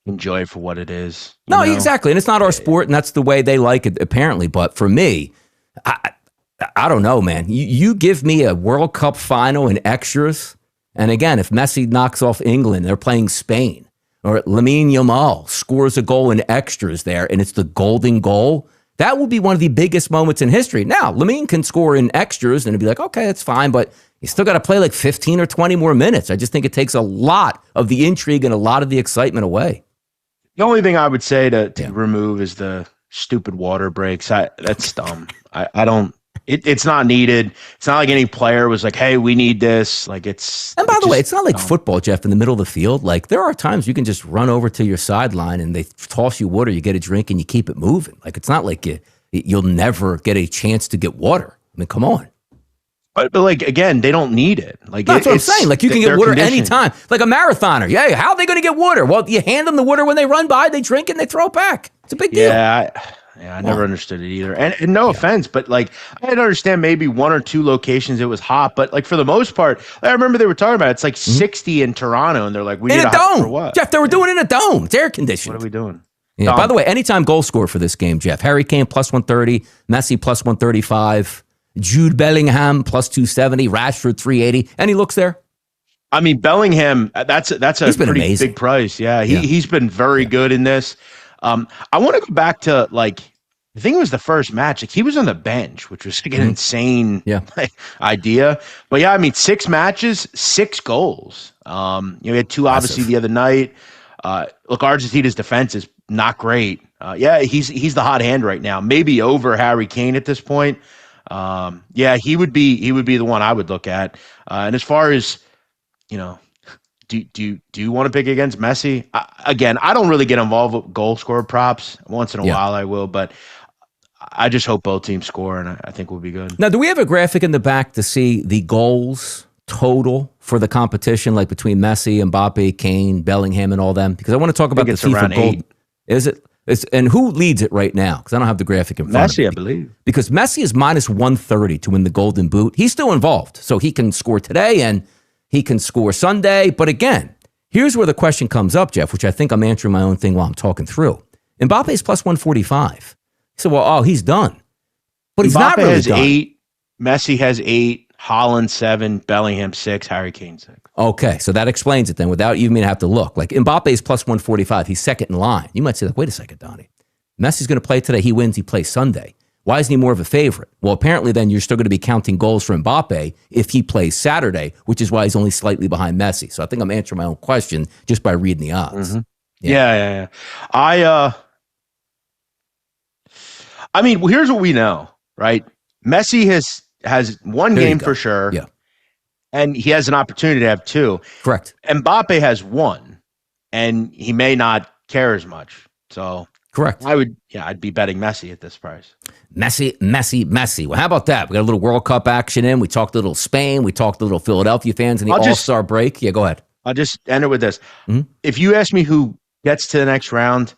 enjoy it for what it is. No, exactly. And it's not our sport, and that's the way they like it apparently. But for me, I don't know, man. You give me a World Cup final in extras. And again, if Messi knocks off England, they're playing Spain, or Lamine Yamal scores a goal in extras there, and it's the golden goal, that will be one of the biggest moments in history. Now, Lamine can score in extras, and it'd be like, okay, that's fine, but you still got to play like 15 or 20 more minutes. I just think it takes a lot of the intrigue and a lot of the excitement away. The only thing I would say to remove is the stupid water breaks. That's dumb. I don't. It's not needed. It's not like any player was like, hey, we need this. Like it's. And by the way, it's not like football, Jeff, in the middle of the field. Like there are times you can just run over to your sideline and they toss you water, you get a drink and you keep it moving. Like it's not like you'll never get a chance to get water. I mean, come on. But like, again, they don't need it. Like that's what I'm saying. Like you can get water anytime. Like a marathoner. Yeah, how are they going to get water? Well, you hand them the water when they run by, they drink and they throw it back. It's a big deal. Yeah, I never understood it either. And no offense, but like I didn't understand maybe one or two locations it was hot, but like for the most part, I remember they were talking about it's like 60 in Toronto, and they're like, we need a dome for what? Jeff, they were doing it in a dome. It's air conditioned. What are we doing? Yeah. By the way, anytime goal scorer for this game, Jeff. Harry Kane plus 130, Messi plus 135, Jude Bellingham plus 270, Rashford 380. Any looks there? I mean, Bellingham, that's a pretty big price. Yeah, he's been very good in this. I want to go back to I think it was the first match. Like, he was on the bench, which was like an insane idea. But yeah, I mean, 6 matches, 6 goals. We had 2 obviously the other night. Look, Argentina's defense is not great. He's the hot hand right now. Maybe over Harry Kane at this point. He would be the one I would look at. And as far as, do you want to pick against Messi? Again, I don't really get involved with goal scorer props. Once in a while I will, but I just hope both teams score, and I think we'll be good. Now, do we have a graphic in the back to see the goals total for the competition, like between Messi, Mbappe, Kane, Bellingham, and all them? Because I want to talk about the FIFA goal. 8. Is it? And who leads it right now? Because I don't have the graphic in front of me. Messi, I believe. Because Messi is minus 130 to win the Golden Boot. He's still involved, so he can score today and he can score Sunday. But again, here's where the question comes up, Jeff, which I think I'm answering my own thing while I'm talking through. Mbappe's plus 145. He said, well, he's done. But he's not really done. 8, Messi has 8, Haaland 7, Bellingham 6, Harry Kane 6. Okay, so that explains it then without you even have to look. Like, Mbappe's plus 145. He's second in line. You might say, wait a second, Donnie. Messi's going to play today. He wins. He plays Sunday. Why isn't he more of a favorite? Well, apparently then you're still going to be counting goals for Mbappe if he plays Saturday, which is why he's only slightly behind Messi. So I think I'm answering my own question just by reading the odds. Mm-hmm. Yeah. I mean, well, here's what we know, right? Messi has one game for sure. Yeah. And he has an opportunity to have 2. Correct. Mbappe has 1, and he may not care as much. So correct. I'd be betting Messi at this price. Messi. Well, how about that? We got a little World Cup action in. We talked a little Spain. We talked a little Philadelphia fans in the All-Star break. Yeah, go ahead. I'll just end it with this. Mm-hmm. If you ask me who gets to the next round,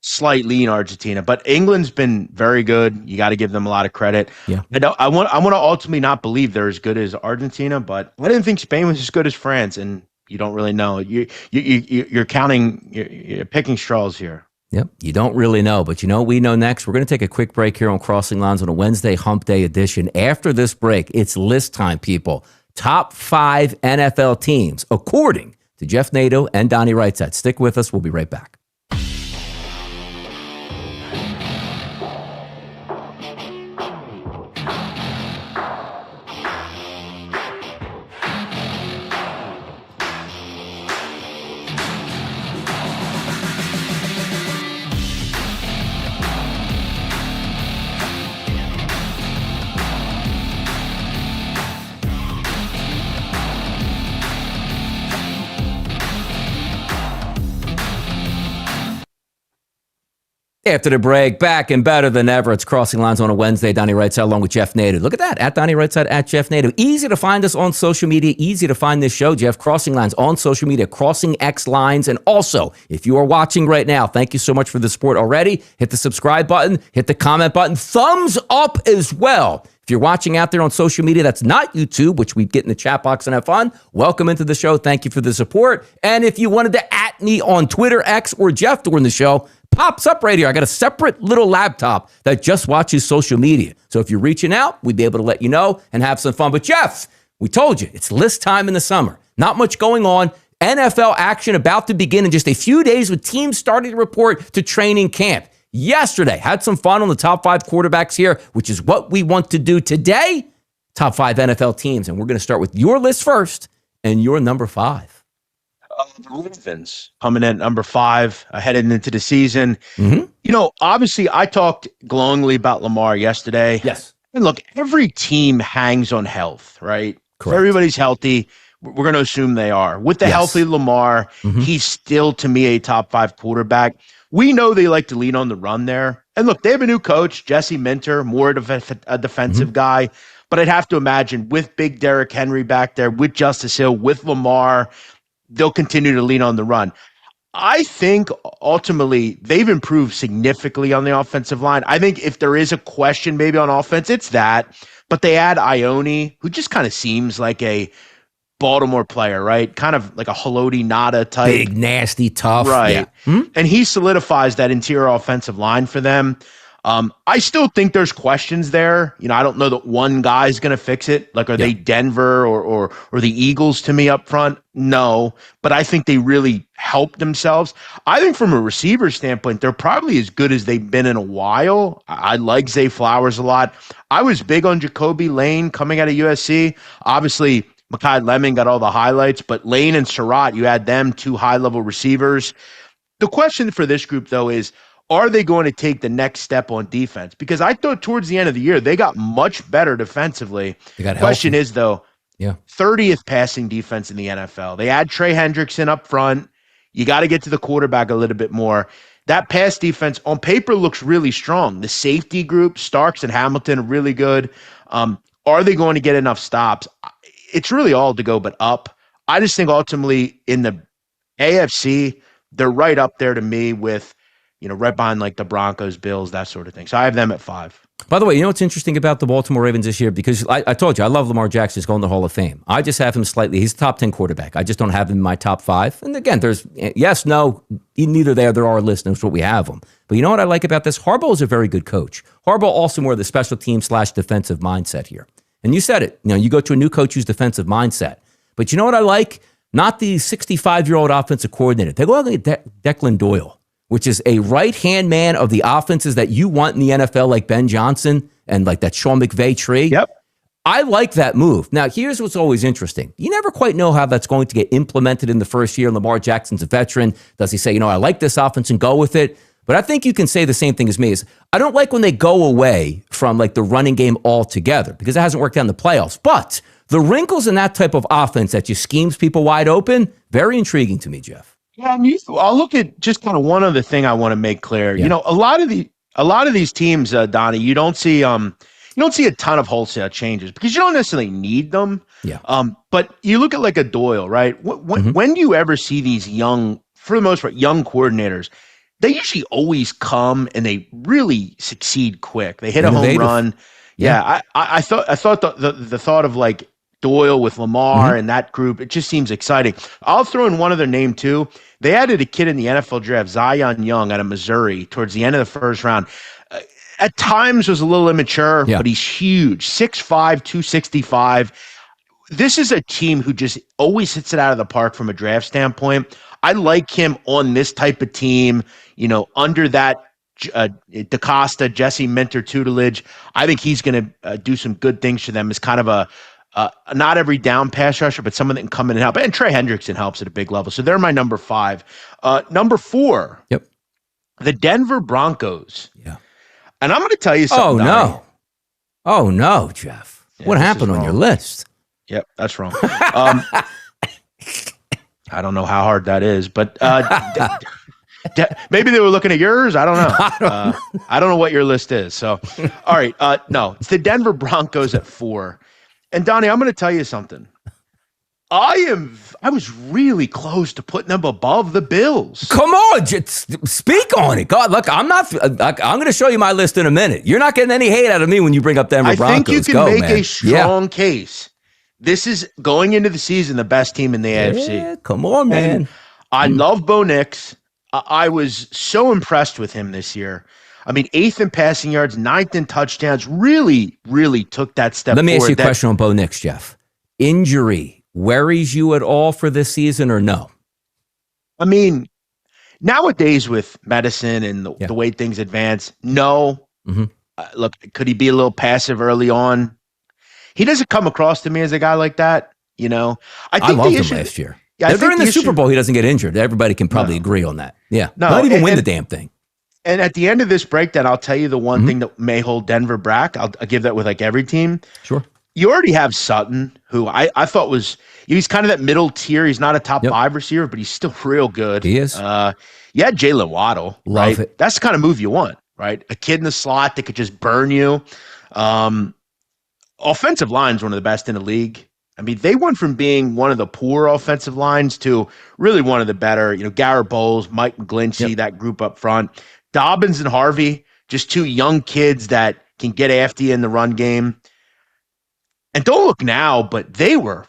slight lean Argentina, but England's been very good. You got to give them a lot of credit. Yeah, I want to ultimately not believe they're as good as Argentina, but I didn't think Spain was as good as France, and you don't really know. You're counting, you're picking straws here. Yep, you don't really know, but we know next. We're going to take a quick break here on Crossing Lines on a Wednesday Hump Day edition. After this break, it's list time, people. Top 5 NFL teams, according to Jeff Nadu and Donnie Rightside. Stick with us. We'll be right back. After the break, back and better than ever. It's Crossing Lines on a Wednesday. Donnie Rightside along with Jeff Nadu. Look at that. At Donnie Rightside, at Jeff Nadu. Easy to find us on social media. Easy to find this show, Jeff. Crossing Lines on social media. Crossing X Lines. And also, if you are watching right now, thank you so much for the support already. Hit the subscribe button. Hit the comment button. Thumbs up as well. If you're watching out there on social media, that's not YouTube, which we get in the chat box and have fun. Welcome into the show. Thank you for the support. And if you wanted to at me on Twitter, X, or Jeff during the show, pops up right here. I got a separate little laptop that just watches social media. So if you're reaching out, we'd be able to let you know and have some fun. But Jeff, we told you, it's list time in the summer. Not much going on. NFL action about to begin in just a few days with teams starting to report to training camp. Yesterday, had some fun on the top 5 quarterbacks here, which is what we want to do today. Top 5 NFL teams. And we're going to start with your list first and your number 5. The Ravens coming in at number 5, headed into the season. Mm-hmm. Obviously, I talked glowingly about Lamar yesterday. Yes. And look, every team hangs on health, right? Correct. If everybody's healthy, we're going to assume they are. With the healthy Lamar, he's still, to me, a top 5 quarterback. We know they like to lean on the run there. And look, they have a new coach, Jesse Minter, more of a defensive guy. But I'd have to imagine with big Derrick Henry back there, with Justice Hill, with Lamar, they'll continue to lean on the run. I think ultimately they've improved significantly on the offensive line. I think if there is a question maybe on offense, it's that. But they add Ione, who just kind of seems like a Baltimore player, right? Kind of like a Haloti Ngata type. Big, nasty, tough. Right. Yeah. And he solidifies that interior offensive line for them. I still think there's questions there. I don't know that one guy's going to fix it. Like, are they Denver or the Eagles to me up front? No, but I think they really helped themselves. I think from a receiver standpoint, they're probably as good as they've been in a while. I like Zay Flowers a lot. I was big on Jacoby Lane coming out of USC. Obviously, Mekhi Lemon got all the highlights, but Lane and Surratt, you add them, two high-level receivers. The question for this group, though, is, are they going to take the next step on defense? Because I thought towards the end of the year, they got much better defensively. The question is, though, 30th passing defense in the NFL. They add Trey Hendrickson up front. You got to get to the quarterback a little bit more. That pass defense on paper looks really strong. The safety group, Starks and Hamilton, are really good. Are they going to get enough stops? It's really all to go but up. I just think ultimately in the AFC, they're right up there to me with, right behind like the Broncos, Bills, that sort of thing. So I have them at 5. By the way, what's interesting about the Baltimore Ravens this year? Because I told you, I love Lamar Jackson. He's going to the Hall of Fame. I just have him slightly. He's a top 10 quarterback. I just don't have him in my top 5. And again, there's yes, no, neither there are lists. That's what we have them. But you know what I like about this? Harbaugh is a very good coach. Harbaugh also more the special team / defensive mindset here. And you said it. You go to a new coach who's defensive mindset. But you know what I like? Not the 65-year-old offensive coordinator. They go out and get Declan Doyle, which is a right-hand man of the offenses that you want in the NFL, like Ben Johnson and like that Sean McVay tree. Yep. I like that move. Now, here's what's always interesting. You never quite know how that's going to get implemented in the first year. Lamar Jackson's a veteran. Does he say, I like this offense and go with it? But I think you can say the same thing as me. Is I don't like when they go away from like the running game altogether because it hasn't worked out in the playoffs. But the wrinkles in that type of offense that just schemes people wide open, very intriguing to me, Jeff. Yeah, I'll look at just kind of one other thing I want to make clear. Yeah. A lot of these teams, Donnie, you don't see a ton of wholesale changes because you don't necessarily need them. Yeah. But you look at like a Doyle, right? When do you ever see these young, for the most part, young coordinators? They usually always come and they really succeed quick. They hit a home run. Yeah. I thought the thought of like Doyle with Lamar and that group, it just seems exciting. I'll throw in one other name too. They added a kid in the NFL draft, Zion Young out of Missouri, towards the end of the first round. At times was a little immature, but he's huge, 6'5", 265. This is a team who just always hits it out of the park from a draft standpoint. I like him on this type of team, under that DaCosta, Jesse Minter tutelage. I think he's going to do some good things for them as kind of a not every down pass rusher, but someone that can come in and help. And Trey Hendrickson helps at a big level. So they're my number 5. Number 4, the Denver Broncos. Yeah. And I'm going to tell you something. Oh, no, Jeff. What happened on your list? Yep, that's wrong. I don't know how hard that is, but maybe they were looking at yours. I don't know. I don't know what your list is. So, all right. No, it's the Denver Broncos at 4. And Donnie, I'm going to tell you something. I was really close to putting them above the Bills. Come on, speak on it. God, look, I'm going to show you my list in a minute. You're not getting any hate out of me when you bring up Denver Broncos. I think you can make a strong case. This is going into the season the best team in the AFC. Come on, man. And I love Bo Nix. I was so impressed with him this year. I mean, 8th in passing yards, 9th in touchdowns. Really, really took that step forward. Let me ask you a question on Bo Nix, Jeff. Injury worries you at all for this season or no? I mean, nowadays with medicine and the way things advance, no. Look, could he be a little passive early on? He doesn't come across to me as a guy like that, I loved him last year. Yeah, if they're in the Super Bowl, he doesn't get injured. Everybody can probably agree on that. Yeah, not even win the damn thing. And at the end of this breakdown, I'll tell you the one thing that may hold Denver back. I'll give that with like every team. Sure. You already have Sutton, who I thought he's kind of that middle tier. He's not a top 5 receiver, but he's still real good. He is. Jalen Waddle. Love it. That's the kind of move you want, right? A kid in the slot that could just burn you. Offensive line is one of the best in the league. I mean, they went from being one of the poor offensive lines to really one of the better. Garrett Bowles, Mike McGlinchey, that group up front. Dobbins and Harvey, just 2 young kids that can get after you in the run game. And don't look now, but they were,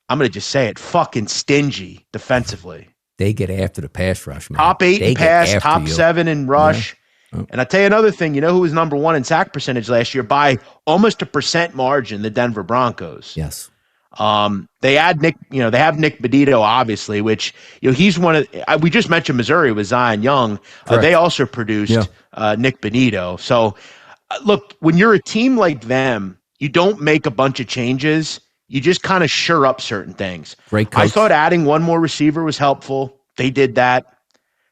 I'm going to just say it, fucking stingy defensively. They get after the pass rush, man. Top 8 in pass, top 7 in rush. And I tell you another thing, you know who was number one in sack percentage last year by almost a percent margin? The Denver Broncos. Yes. They add Nick, they have Nick Benito, obviously, which, he's one of, we just mentioned Missouri with Zion Young. They also produced Nick Benito. So look, when you're a team like them, you don't make a bunch of changes. You just kind of shore up certain things. Great coach. I thought adding one more receiver was helpful. They did that.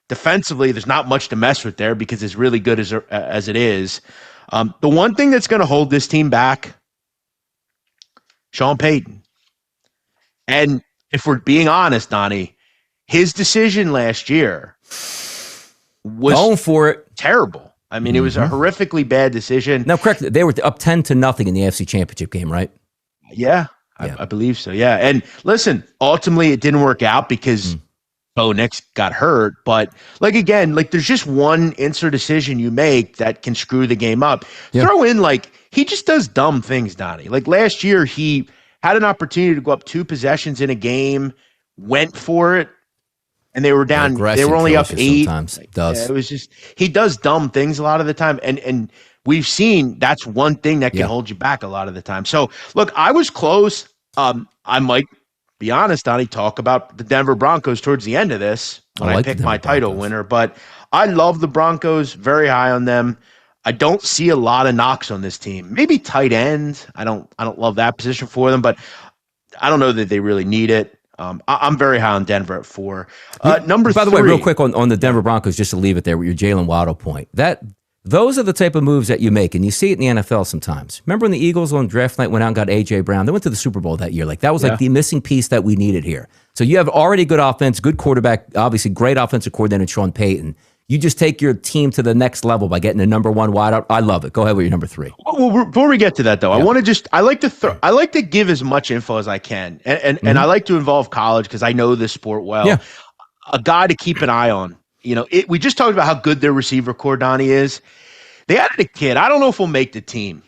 Defensively, there's not much to mess with there because it's really good as it is. The one thing that's going to hold this team back, Sean Payton. And if we're being honest, Donnie, his decision last year was going for it. Terrible. I mean, it was a horrifically bad decision. Now, correct. They were up 10-0 in the AFC Championship game, right? Yeah, I believe so. Yeah. And listen, ultimately it didn't work out because Bo Nix got hurt. But again, there's just one insert decision you make that can screw the game up. Yeah. Throw in, he just does dumb things, Donnie. Last year, he had an opportunity to go up 2 possessions in a game, went for it, and they were down. They were only up 8. It was just, he does dumb things a lot of the time. And we've seen that's one thing that can hold you back a lot of the time. So, look, I was close. I might be honest, Donnie, talk about the Denver Broncos towards the end of this when I pick my title winner. But I love the Broncos, very high on them. I don't see a lot of knocks on this team. Maybe tight end. I don't love that position for them, but I don't know that they really need it. I'm very high on Denver at 4. Number 3. By the way, real quick on the Denver Broncos, just to leave it there with your Jalen Waddle point. Those are the type of moves that you make, and you see it in the NFL sometimes. Remember when the Eagles on draft night went out and got A.J. Brown? They went to the Super Bowl that year. That was the missing piece that we needed here. So you have already good offense, good quarterback, obviously great offensive coordinator, Sean Payton. You just take your team to the next level by getting a number 1 wideout. I love it. Go ahead with your number 3. Well, before we get to that, though, I want to I like to give as much info as I can, and I like to involve college because I know this sport well. Yeah. A guy to keep an eye on. We just talked about how good their receiver core, Donnie, is. They added a kid. I don't know if he'll make the team.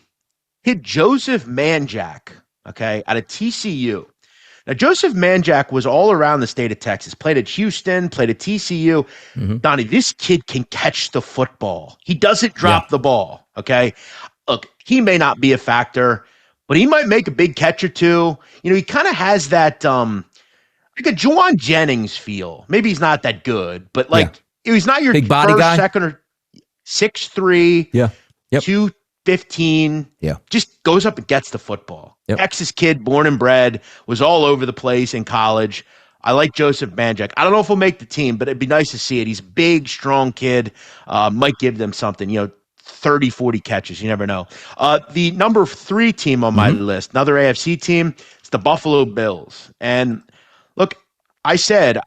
Hit Joseph Manjack, out of TCU. Now, Joseph Manjack was all around the state of Texas, played at Houston, played at TCU. Donnie, this kid can catch the football. He doesn't drop the ball, Look, he may not be a factor, but he might make a big catch or two. He kind of has that, like a Juwan Jennings feel. Maybe he's not that good, but he's not your big body first, guy. Second, or 6'3", 215. Just goes up and gets the football. Texas kid, born and bred, was all over the place in college. I like Joseph Manjack. I don't know if he'll make the team, but it'd be nice to see it. He's a big, strong kid. Might give them something, 30, 40 catches. You never know. The number 3 team on my list, another AFC team, it's the Buffalo Bills. And look, I said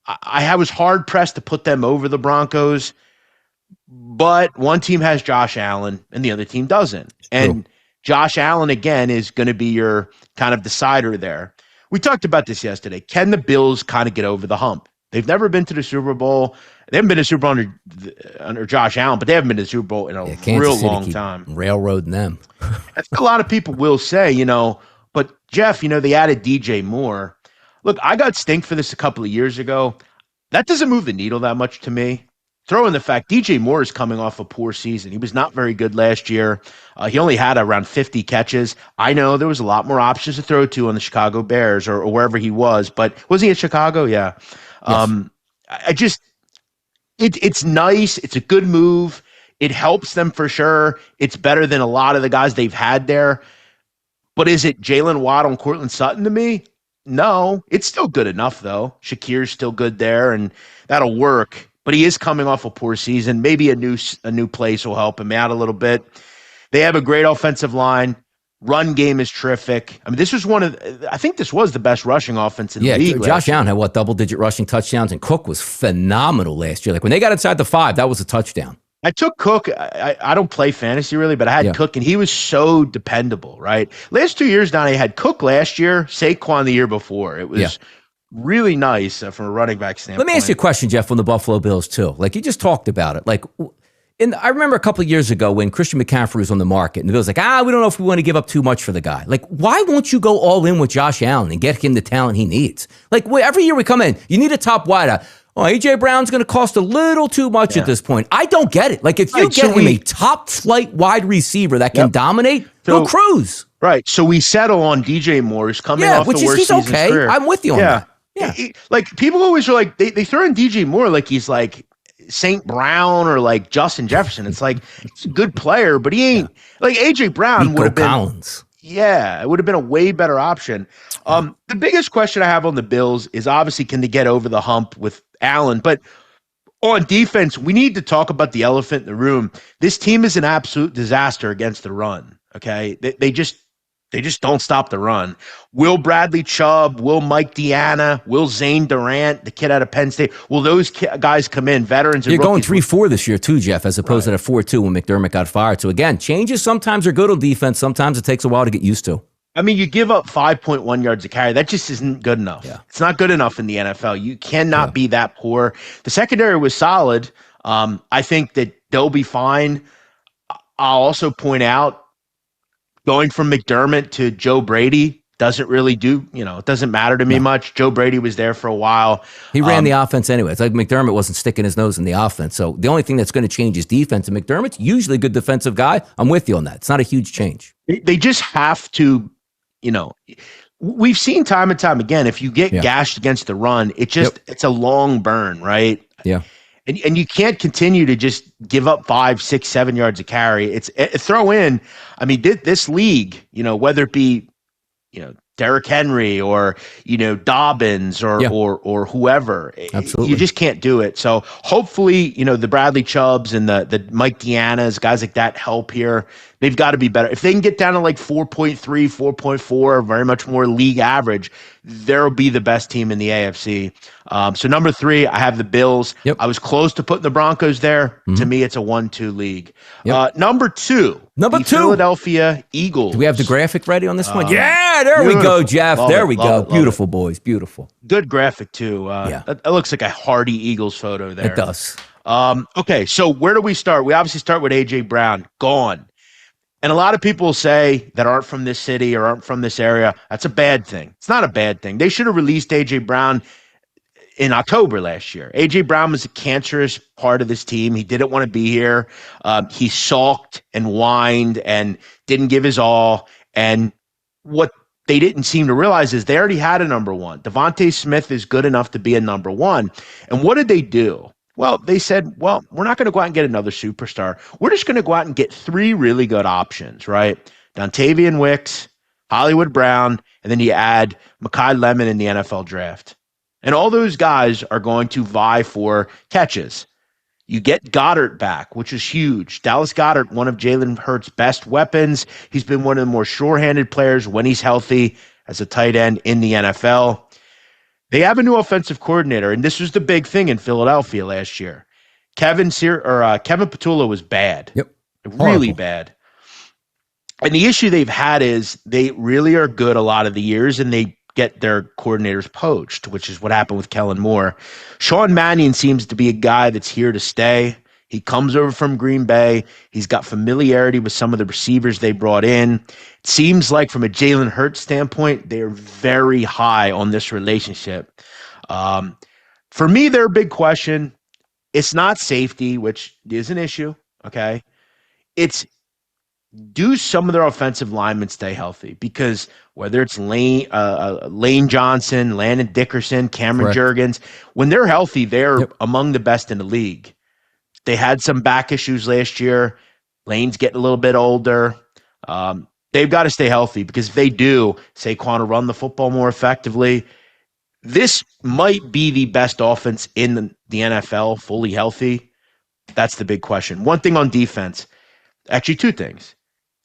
I was hard-pressed to put them over the Broncos, but one team has Josh Allen and the other team doesn't. And Josh Allen, again, is going to be your kind of decider there. We talked about this yesterday. Can the Bills kind of get over the hump? They've never been to the Super Bowl. They haven't been to the Super Bowl under Josh Allen, but they haven't been to the Super Bowl in a real long time. Railroading them. I think a lot of people will say, but Jeff, they added DJ Moore. Look, I got stinked for this a couple of years ago. That doesn't move the needle that much to me. Throw in the fact DJ Moore is coming off a poor season. He was not very good last year. He only had around 50 catches. I know there was a lot more options to throw to on the Chicago Bears or wherever he was, but was he at Chicago? Yeah. Yes. It's nice. It's a good move. It helps them for sure. It's better than a lot of the guys they've had there. But is it Jalen Waddle and Cortland Sutton to me? No. It's still good enough, though. Shakir's still good there, and that'll work. But he is coming off a poor season. Maybe a new place will help him out a little bit. They have a great offensive line. Run game is terrific. I mean, this was I think this was the best rushing offense in the league. Josh Allen had double-digit rushing touchdowns, and Cook was phenomenal last year. When they got inside the 5, that was a touchdown. I took Cook. I don't play fantasy really, but I had Cook, and he was so dependable, right? Last 2 years, Donnie, I had Cook last year, Saquon the year before. It was really nice from a running back standpoint. Let me ask you a question, Jeff, on the Buffalo Bills, too. You just talked about it. I remember a couple of years ago when Christian McCaffrey was on the market, and the Bills we don't know if we want to give up too much for the guy. Why won't you go all in with Josh Allen and get him the talent he needs? Every year we come in, you need a top wideout. Oh, A.J. Brown's going to cost a little too much at this point. I don't get it. Like, if you get him a top-flight wide receiver that can dominate, he'll cruise. Right. So we settle on DJ Moore. He's coming off the worst season of his career. I'm with you on that. Yeah. Like, people always are like, they throw in DJ Moore like he's like St. Brown or like Justin Jefferson. It's like, he's a good player, but he ain't. Like, A.J. Brown would have been. Collins. Yeah, it would have been a way better option. The biggest question I have on the Bills is obviously, can they get over the hump with Allen? But on defense, we need to talk about the elephant in the room. This team is an absolute disaster against the run. Okay, they just don't stop the run. Will Bradley Chubb, will Mike Deanna, will Zane Durant, the kid out of Penn State, will those guys come in, veterans and You're rookies? going 3-4 this year too, Jeff, as opposed to the 4-2 when McDermott got fired. So again, changes sometimes are good on defense. Sometimes it takes a while to get used to. I mean, you give up 5.1 yards a carry. That just isn't good enough. Yeah. It's not good enough in the NFL. You cannot be that poor. The secondary was solid. I think that they'll be fine. I'll also point out, going from McDermott to Joe Brady doesn't really do, it doesn't matter to me much. Joe Brady was there for a while. He ran the offense anyway. It's like McDermott wasn't sticking his nose in the offense. So the only thing that's going to change is defense. And McDermott's usually a good defensive guy. I'm with you on that. It's not a huge change. They just have to, we've seen time and time again, if you get gashed against the run, it's a long burn, right? Yeah. And you can't continue to just give up 5, 6, 7 yards a carry. It's throw in. I mean, this league, whether it be, Derrick Henry or, Dobbins or whoever, absolutely, you just can't do it. So hopefully, the Bradley Chubbs and the Mike Deannas, guys like that help here. They've got to be better. If they can get down to like 4.3, 4.4, very much more league average, they'll be the best team in the AFC. So number 3, I have the Bills. Yep. I was close to putting the Broncos there. Mm-hmm. To me, it's a 1-2 league. Yep. Number 2, Philadelphia Eagles. Do we have the graphic ready on this one? Yeah, there we go, Jeff. There we go. Beautiful, boys. Beautiful. Good graphic, too. It looks like a hardy Eagles photo there. It does. Okay, so where do we start? We obviously start with A.J. Brown. Gone. And a lot of people say that aren't from this city or aren't from this area, that's a bad thing. It's not a bad thing. They should have released A.J. Brown in October last year. A.J. Brown was a cancerous part of this team. He didn't want to be here. He sulked and whined and didn't give his all. And what they didn't seem to realize is they already had a number 1. Devontae Smith is good enough to be a number 1. And what did they do? Well, they said, we're not going to go out and get another superstar. We're just going to go out and get 3 really good options, right? Dontavian Wicks, Hollywood Brown, and then you add Mekhi Lemon in the NFL draft. And all those guys are going to vie for catches. You get Goddard back, which is huge. Dallas Goedert, one of Jalen Hurts' best weapons. He's been one of the more sure-handed players when he's healthy as a tight end in the NFL. They have a new offensive coordinator, and this was the big thing in Philadelphia last year. Kevin Patullo was bad. Yep. Really bad. And the issue they've had is they really are good a lot of the years, and they get their coordinators poached, which is what happened with Kellen Moore. Sean Mannion seems to be a guy that's here to stay. He comes over from Green Bay. He's got familiarity with some of the receivers they brought in. It seems like from a Jalen Hurts standpoint, they're very high on this relationship. For me, their big question, it's not safety, which is an issue, okay? It's, do some of their offensive linemen stay healthy? Because whether it's Lane Johnson, Landon Dickerson, Cameron Jurgens, when they're healthy, they're among the best in the league. They had some back issues last year. Lane's getting a little bit older. They've got to stay healthy, because if they do, Saquon will run the football more effectively. This might be the best offense in the NFL, fully healthy. That's the big question. One thing on defense, actually 2 things.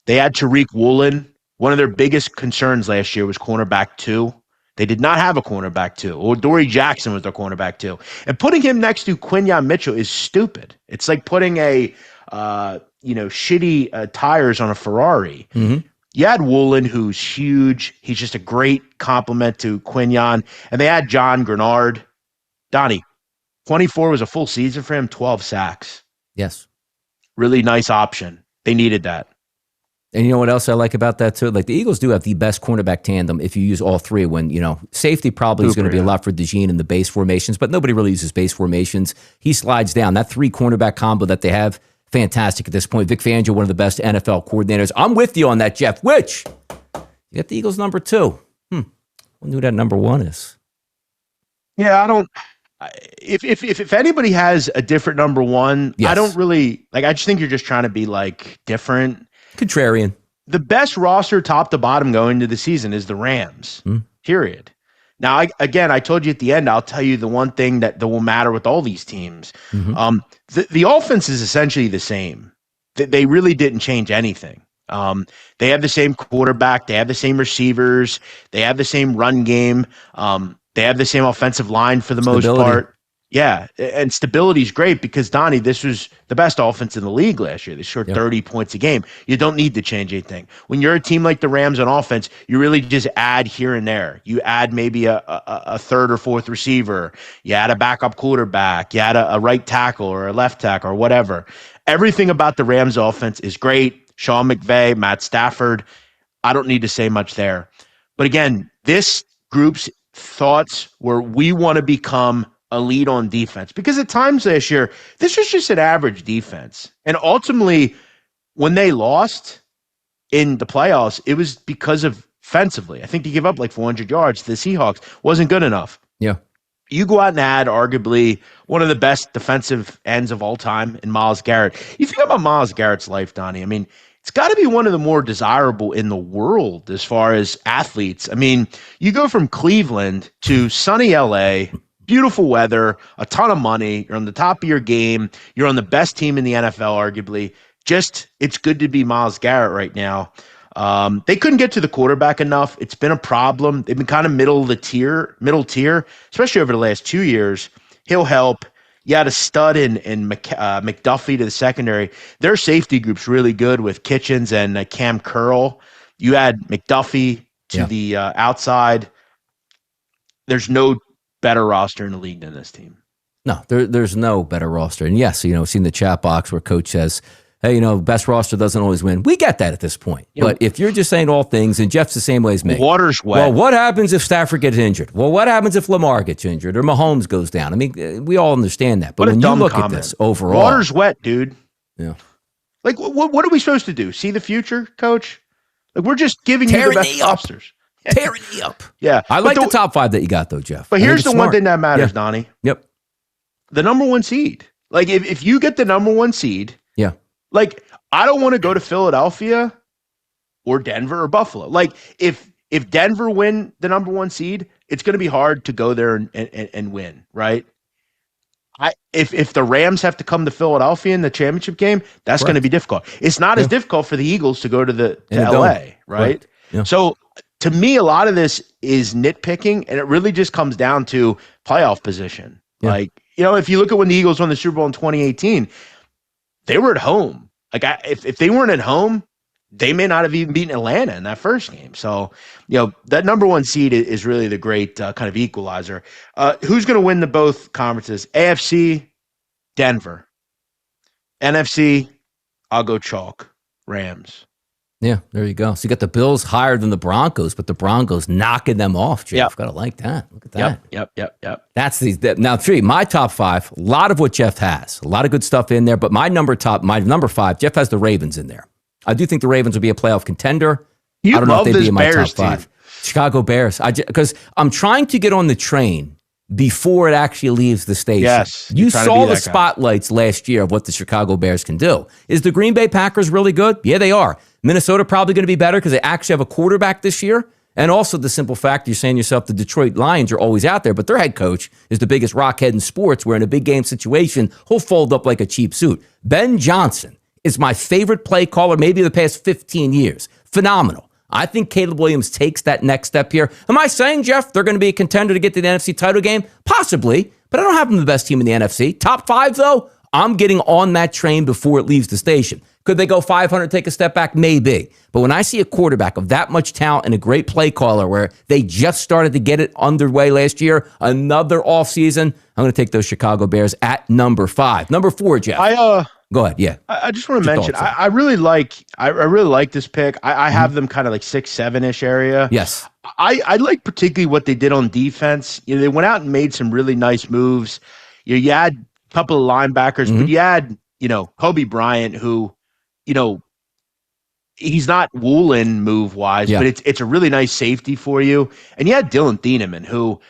They had Tariq Woolen. One of their biggest concerns last year was cornerback 2. They did not have a cornerback 2. Or Dory Jackson was their cornerback 2. And putting him next to Quinyon Mitchell is stupid. It's like putting a shitty tires on a Ferrari. Mm-hmm. You had Woolen, who's huge. He's just a great compliment to Quinyon. And they had John Grenard. Donnie, 24 was a full season for him, 12 sacks. Yes. Really nice option. They needed that. And you know what else I like about that too? Like the Eagles do have the best cornerback tandem if you use all three. When, safety probably is going to be a lot for HYGIENE in the base formations, but nobody really uses base formations. He slides down. That 3 cornerback combo that they have, fantastic at this point. Vic Fangio, one of the best NFL coordinators. I'm with you on that, Jeff. Which, you got the Eagles number 2. Wonder who that number 1 is. Yeah, I don't. If anybody has a different number 1, yes. I don't really like. I just think you're just trying to be like different, contrarian. The best roster, top to bottom, going into the season is the Rams. Period. Now, I told you at the end. I'll tell you the one thing that will matter with all these teams. The offense is essentially the same. They really didn't change anything. They have the same quarterback. They have the same receivers. They have the same run game. They have the same offensive line for the most part. Yeah, and stability is great because, Donnie, this was the best offense in the league last year. They scored 30 points a game. You don't need to change anything. When you're a team like the Rams on offense, you really just add here and there. You add maybe a third or fourth receiver. You add a backup quarterback. You add a right tackle or a left tackle or whatever. Everything about the Rams offense is great. Sean McVay, Matt Stafford. I don't need to say much there. But again, this group's thoughts were we want to become elite on defense, because at times last year, this was just an average defense. And ultimately, when they lost in the playoffs, it was because of offensively. I think they gave up like 400 yards to the Seahawks. Wasn't good enough. Yeah. You go out and add arguably one of the best defensive ends of all time in Myles Garrett. You think about Myles Garrett's life, Donnie. I mean, it's got to be one of the more desirable in the world as far as athletes. I mean, you go from Cleveland to sunny LA, beautiful weather, a ton of money. You're on the top of your game. You're on the best team in the NFL, arguably. Just, it's good to be Myles Garrett right now. They couldn't get to the quarterback enough. It's been a problem. They've been kind of middle tier, especially over the last 2 years. He'll help. You had a stud in McDuffie to the secondary. Their safety group's really good with Kitchens and Cam Curl. You add McDuffie to the outside. There's no better roster in the league than this team. No, there's no better roster. And yes, seen the chat box where coach says, hey, best roster doesn't always win. We get that at this point. But if you're just saying all things, and Jeff's the same way as me. Water's wet. Well, what happens if Stafford gets injured? Well, what happens if Lamar gets injured or Mahomes goes down? I mean, we all understand that. But when you look at this overall. Water's wet, dude. Yeah. Like, what are we supposed to do? See the future, coach? Like, we're just giving you the best rosters. Tearing me up. Yeah. I like the top 5 that you got, though, Jeff. But here's the one thing that matters, Donnie. Yep. The number 1 seed. Like, if you get the number 1 seed, like, I don't want to go to Philadelphia or Denver or Buffalo. Like, if Denver win the number 1 seed, it's going to be hard to go there and win, right? If the Rams have to come to Philadelphia in the championship game, that's going to be difficult. It's not as difficult for the Eagles to go to LA, right? Yeah. So to me, a lot of this is nitpicking, and it really just comes down to playoff position. Yeah. Like, if you look at when the Eagles won the Super Bowl in 2018, they were at home. Like, if they weren't at home, they may not have even beaten Atlanta in that first game. So, that number 1 seed is really the great kind of equalizer. Who's going to win the both conferences? AFC, Denver. NFC, I'll go chalk, Rams. Yeah, there you go. So you got the Bills higher than the Broncos, but the Broncos knocking them off, Jeff. Yep. Gotta like that. Look at that. Yep. That's now 3. My top 5. A lot of what Jeff has. A lot of good stuff in there. But my number 5. Jeff has the Ravens in there. I do think the Ravens will be a playoff contender. I don't know if they'd be in my top 5. Team. Chicago Bears. Because I'm trying to get on the train before it actually leaves the station. Yes. You saw the spotlights last year of what the Chicago Bears can do. Is the Green Bay Packers really good? Yeah, they are. Minnesota probably going to be better because they actually have a quarterback this year. And also the simple fact you're saying to yourself the Detroit Lions are always out there, but their head coach is the biggest rockhead in sports where in a big game situation, he'll fold up like a cheap suit. Ben Johnson is my favorite play caller maybe the past 15 years. Phenomenal. I think Caleb Williams takes that next step here. Am I saying, Jeff, they're going to be a contender to get to the NFC title game? Possibly, but I don't have them the best team in the NFC. Top 5, though, I'm getting on that train before it leaves the station. Could they go 500, take a step back? Maybe. But when I see a quarterback of that much talent and a great play caller where they just started to get it underway last year, another offseason, I'm going to take those Chicago Bears at number 5. Number 4, Jeff. Go ahead. Yeah. I just want to Your mention, thoughts on it. I really like this pick. I have them kind of like 6-7-ish area. Yes. I like particularly what they did on defense. You know, they went out and made some really nice moves. You had a couple of linebackers, but you had, Kobe Bryant, who, he's not Woolen move wise, but it's a really nice safety for you. And you had Dylan Thieneman, who,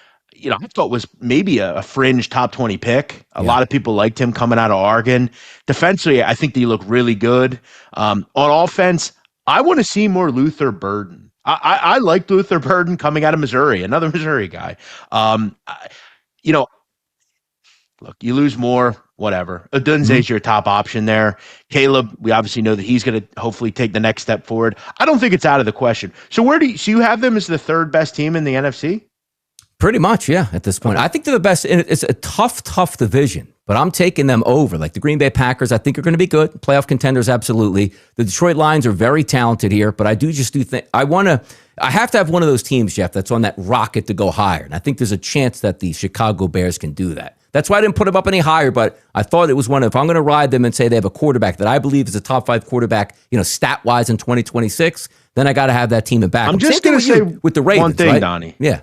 I thought was maybe a fringe top 20 pick. A lot of people liked him coming out of Oregon. Defensively, I think that he looked really good. On offense, I want to see more Luther Burden. I like Luther Burden coming out of Missouri, another Missouri guy. Look, you lose more, whatever. Odunze's your top option there. Caleb, we obviously know that he's going to hopefully take the next step forward. I don't think it's out of the question. So so you have them as the third best team in the NFC? Pretty much, yeah, at this point. I think they're the best. It's a tough division, but I'm taking them over. Like the Green Bay Packers, I think are going to be good. Playoff contenders, absolutely. The Detroit Lions are very talented here, but I do think I have to have one of those teams, Jeff, that's on that rocket to go higher. And I think there's a chance that the Chicago Bears can do that. That's why I didn't put them up any higher, but I thought it was if I'm going to ride them and say they have a quarterback that I believe is a top 5 quarterback, stat-wise in 2026, then I got to have that team in back. I'm just going to say with the Ravens, one thing, right? Donnie. Yeah.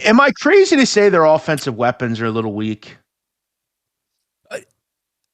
Am I crazy to say their offensive weapons are a little weak?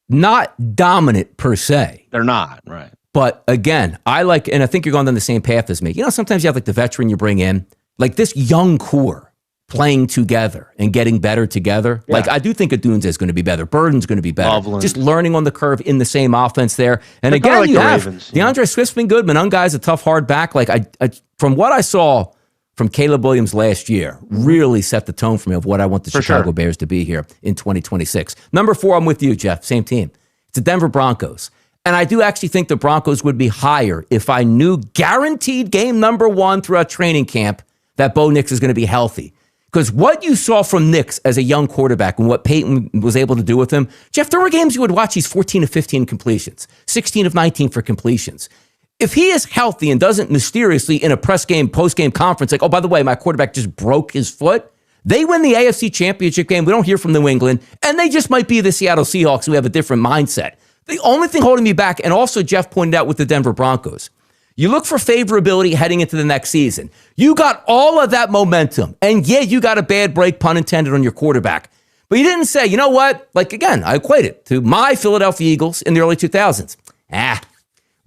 Not dominant per se. They're not, right? But again, and I think you're going down the same path as me. Sometimes you have like the veteran you bring in, like this young core playing together and getting better together. Yeah. Like I do think Odunze is going to be better. Burden's going to be better. Loveland. Just learning on the curve in the same offense there. And they're again, like you have Ravens, DeAndre Swift's been good. Manungai's a tough, hard back. Like I from what I saw from Caleb Williams last year, really set the tone for me of what I want the Chicago Bears to be here in 2026. Number 4, I'm with you, Jeff. Same team. It's the Denver Broncos. And I do actually think the Broncos would be higher if I knew guaranteed game number 1 throughout training camp that Bo Nix is going to be healthy. Because what you saw from Nix as a young quarterback and what Peyton was able to do with him, Jeff, there were games you would watch, he's 14 of 15 completions, 16 of 19 for completions. If he is healthy and doesn't mysteriously in a post-game conference, like, oh, by the way, my quarterback just broke his foot, they win the AFC Championship game. We don't hear from New England, and they just might be the Seattle Seahawks who have a different mindset. The only thing holding me back, and also Jeff pointed out with the Denver Broncos, you look for favorability heading into the next season. You got all of that momentum, and yeah, you got a bad break, pun intended, on your quarterback. But you didn't say, you know what? Like, again, I equate it to my Philadelphia Eagles in the early 2000s.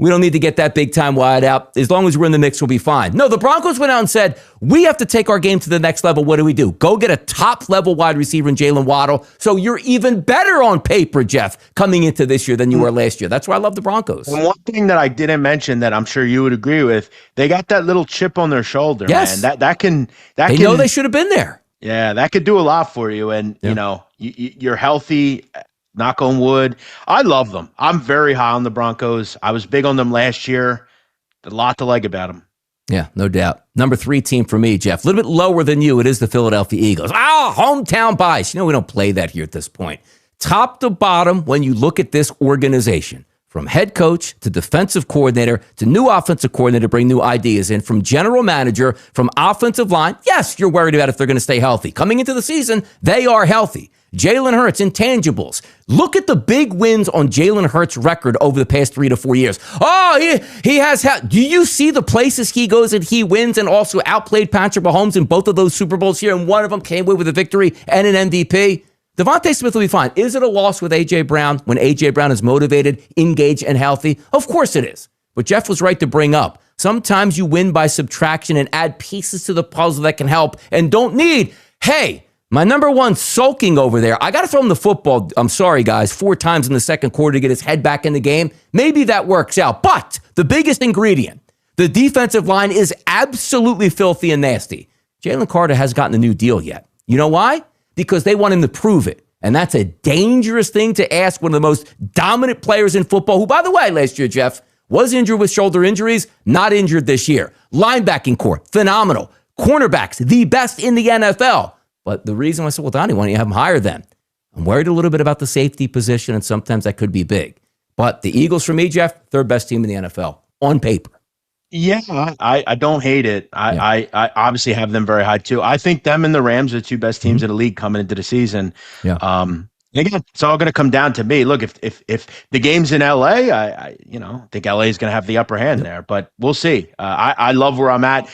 We don't need to get that big time wide out. As long as we're in the mix, we'll be fine. No, the Broncos went out and said, we have to take our game to the next level. What do? Go get a top-level wide receiver in Jalen Waddle. So you're even better on paper, Jeff, coming into this year than you were last year. That's why I love the Broncos. And one thing that I didn't mention that I'm sure you would agree with, they got that little chip on their shoulder, yes. Man. They know they should have been there. Yeah, that could do a lot for you. And, you're healthy. Knock on wood. I love them. I'm very high on the Broncos. I was big on them last year. A lot to like about them. Yeah, no doubt. Number 3 team for me, Jeff. A little bit lower than you. It is the Philadelphia Eagles. Hometown bias. We don't play that here at this point. Top to bottom, when you look at this organization, from head coach to defensive coordinator to new offensive coordinator, bring new ideas in, from general manager, from offensive line. Yes, you're worried about if they're going to stay healthy. Coming into the season, they are healthy. Jalen Hurts, intangibles. Look at the big wins on Jalen Hurts' record over the past 3 to 4 years. Oh, he has. Do you see the places he goes and he wins and also outplayed Patrick Mahomes in both of those Super Bowls here? And one of them came away with a victory and an MVP. Devontae Smith will be fine. Is it a loss with A.J. Brown when A.J. Brown is motivated, engaged, and healthy? Of course it is. But Jeff was right to bring up. Sometimes you win by subtraction and add pieces to the puzzle that can help and don't need, hey, my number 1 sulking over there. I got to throw him the football, I'm sorry, guys, 4 times in the second quarter to get his head back in the game. Maybe that works out. But the biggest ingredient, the defensive line is absolutely filthy and nasty. Jalen Carter hasn't gotten a new deal yet. You know why? Because they want him to prove it. And that's a dangerous thing to ask one of the most dominant players in football, who, by the way, last year, Jeff, was injured with shoulder injuries, not injured this year. Linebacking core, phenomenal. Cornerbacks, the best in the NFL. But the reason I said, well, Donnie, why don't you have him higher then? I'm worried a little bit about the safety position, and sometimes that could be big. But the Eagles, for me, Jeff, 3rd best team in the NFL on paper. Yeah, I don't hate it. I obviously have them very high too. I think them and the Rams are the 2 best teams in the league coming into the season. Yeah. And again, it's all going to come down to me. Look, if the game's in LA, I think LA is going to have the upper hand there, but we'll see. I love where I'm at.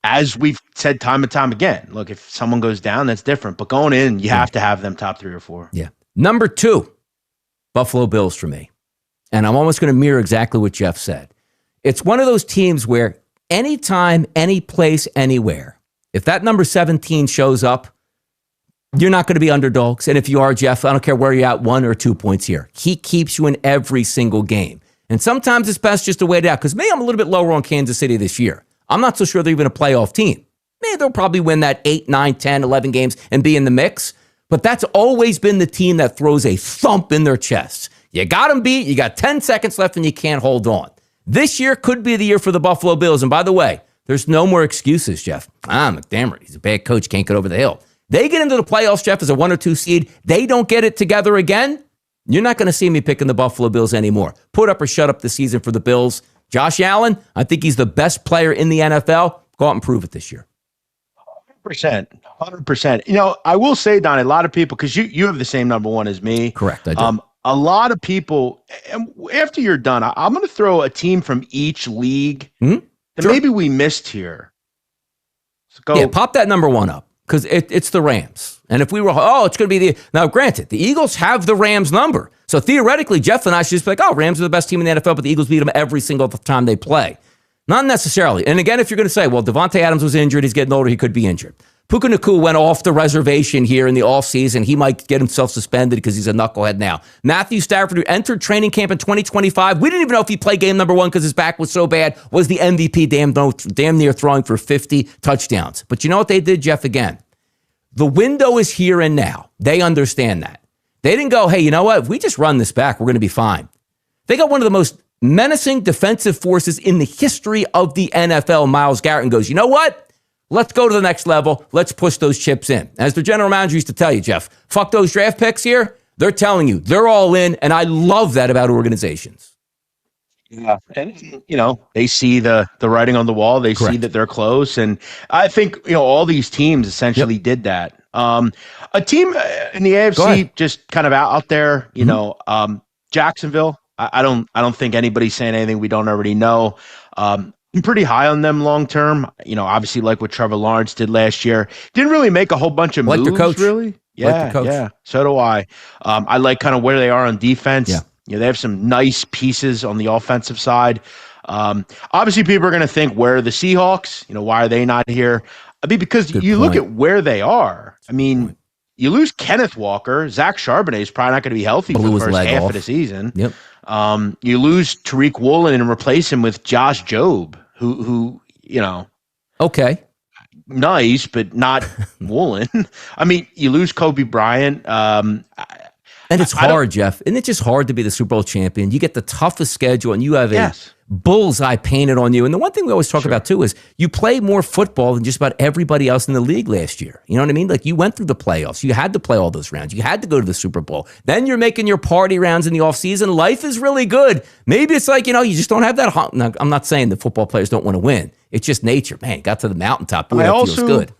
As we've said time and time again, look, if someone goes down, that's different. But going in, you have to have them top 3 or 4. Yeah. Number 2, Buffalo Bills for me. And I'm almost going to mirror exactly what Jeff said. It's one of those teams where anytime, any place, anywhere, if that number 17 shows up, you're not going to be underdogs. And if you are, Jeff, I don't care where you're at, 1 or 2 points here. He keeps you in every single game. And sometimes it's best just to wait it out. Because maybe I'm a little bit lower on Kansas City this year. I'm not so sure they're even a playoff team. Maybe they'll probably win that 8, 9, 10, 11 games and be in the mix. But that's always been the team that throws a thump in their chests. You got them beat. You got 10 seconds left and you can't hold on. This year could be the year for the Buffalo Bills. And by the way, there's no more excuses, Jeff. McDermott, he's a bad coach, can't get over the hill. They get into the playoffs, Jeff, as a 1 or 2 seed. They don't get it together again. You're not going to see me picking the Buffalo Bills anymore. Put up or shut up the season for the Bills. Josh Allen, I think he's the best player in the NFL. Go out and prove it this year. 100%. I will say, Donnie, a lot of people, because you have the same number 1 as me. Correct, I do. A lot of people, and after you're done, I'm going to throw a team from each league that maybe we missed here. So go. Yeah, pop that number 1 up. Because it's the Rams. And if we were, it's going to be now granted, the Eagles have the Rams number. So theoretically, Jeff and I should just be like, Rams are the best team in the NFL, but the Eagles beat them every single time they play. Not necessarily. And again, if you're going to say, well, Devontae Adams was injured, he's getting older, he could be injured. Puka Nacua went off the reservation here in the offseason. He might get himself suspended because he's a knucklehead now. Matthew Stafford, who entered training camp in 2025, we didn't even know if he played game number 1 because his back was so bad, was the MVP damn near throwing for 50 touchdowns. But you know what they did, Jeff, again? The window is here and now. They understand that. They didn't go, hey, you know what? If we just run this back, we're going to be fine. They got one of the most menacing defensive forces in the history of the NFL, Myles Garrett, and goes, you know what? Let's go to the next level. Let's push those chips in. As the general manager used to tell you, Jeff, fuck those draft picks here. They're telling you they're all in, and I love that about organizations. Yeah, and they see the writing on the wall. They see that they're close, and I think all these teams essentially did that. A team in the AFC just kind of out there. Jacksonville. I don't think anybody's saying anything we don't already know. I'm pretty high on them long term. Obviously, like what Trevor Lawrence did last year, didn't really make a whole bunch of moves. Like the coach, really. Yeah. So do I. I like kind of where they are on defense. Yeah. They have some nice pieces on the offensive side. Obviously, people are going to think, where are the Seahawks? Why are they not here? Because look at where they are. You lose Kenneth Walker. Zach Charbonnet is probably not going to be healthy for the first half of the season. Yep. You lose Tariq Woolen and replace him with Josh Jobe, who okay, nice, but not Woolen. You lose Kobe Bryant. And it's hard, Jeff. Isn't it just hard to be the Super Bowl champion? You get the toughest schedule, and you have a bullseye painted on you. And the one thing we always talk about, too, is you play more football than just about everybody else in the league last year. You know what I mean? Like, you went through the playoffs. You had to play all those rounds. You had to go to the Super Bowl. Then you're making your party rounds in the offseason. Life is really good. Maybe it's like, you just don't have that. Now, I'm not saying that football players don't want to win. It's just nature. Man, got to the mountaintop. Boy, that feels good.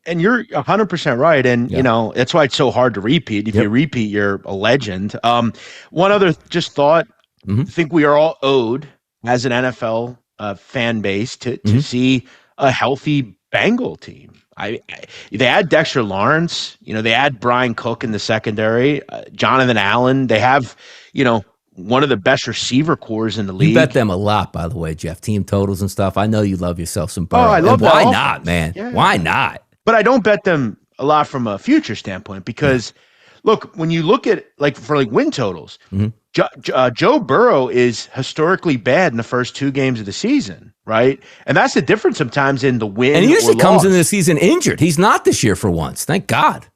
And you're 100% right. And, that's why it's so hard to repeat. If you repeat, you're a legend. One other just thought, I think we are all owed as an NFL fan base to see a healthy Bengal team. They add Dexter Lawrence, they add Brian Cook in the secondary, Jonathan Allen. They have, one of the best receiver cores in the league. You bet them a lot, by the way, Jeff. Team totals and stuff. I know you love yourself some Burrow. Oh, I love that. Why not, man? Yeah. Why not? But I don't bet them a lot from a future standpoint because, look, when you look at for win totals, Joe Burrow is historically bad in the first 2 games of the season, right? And that's the difference sometimes in the win. And he usually comes into the season injured. He's not this year for once. Thank God.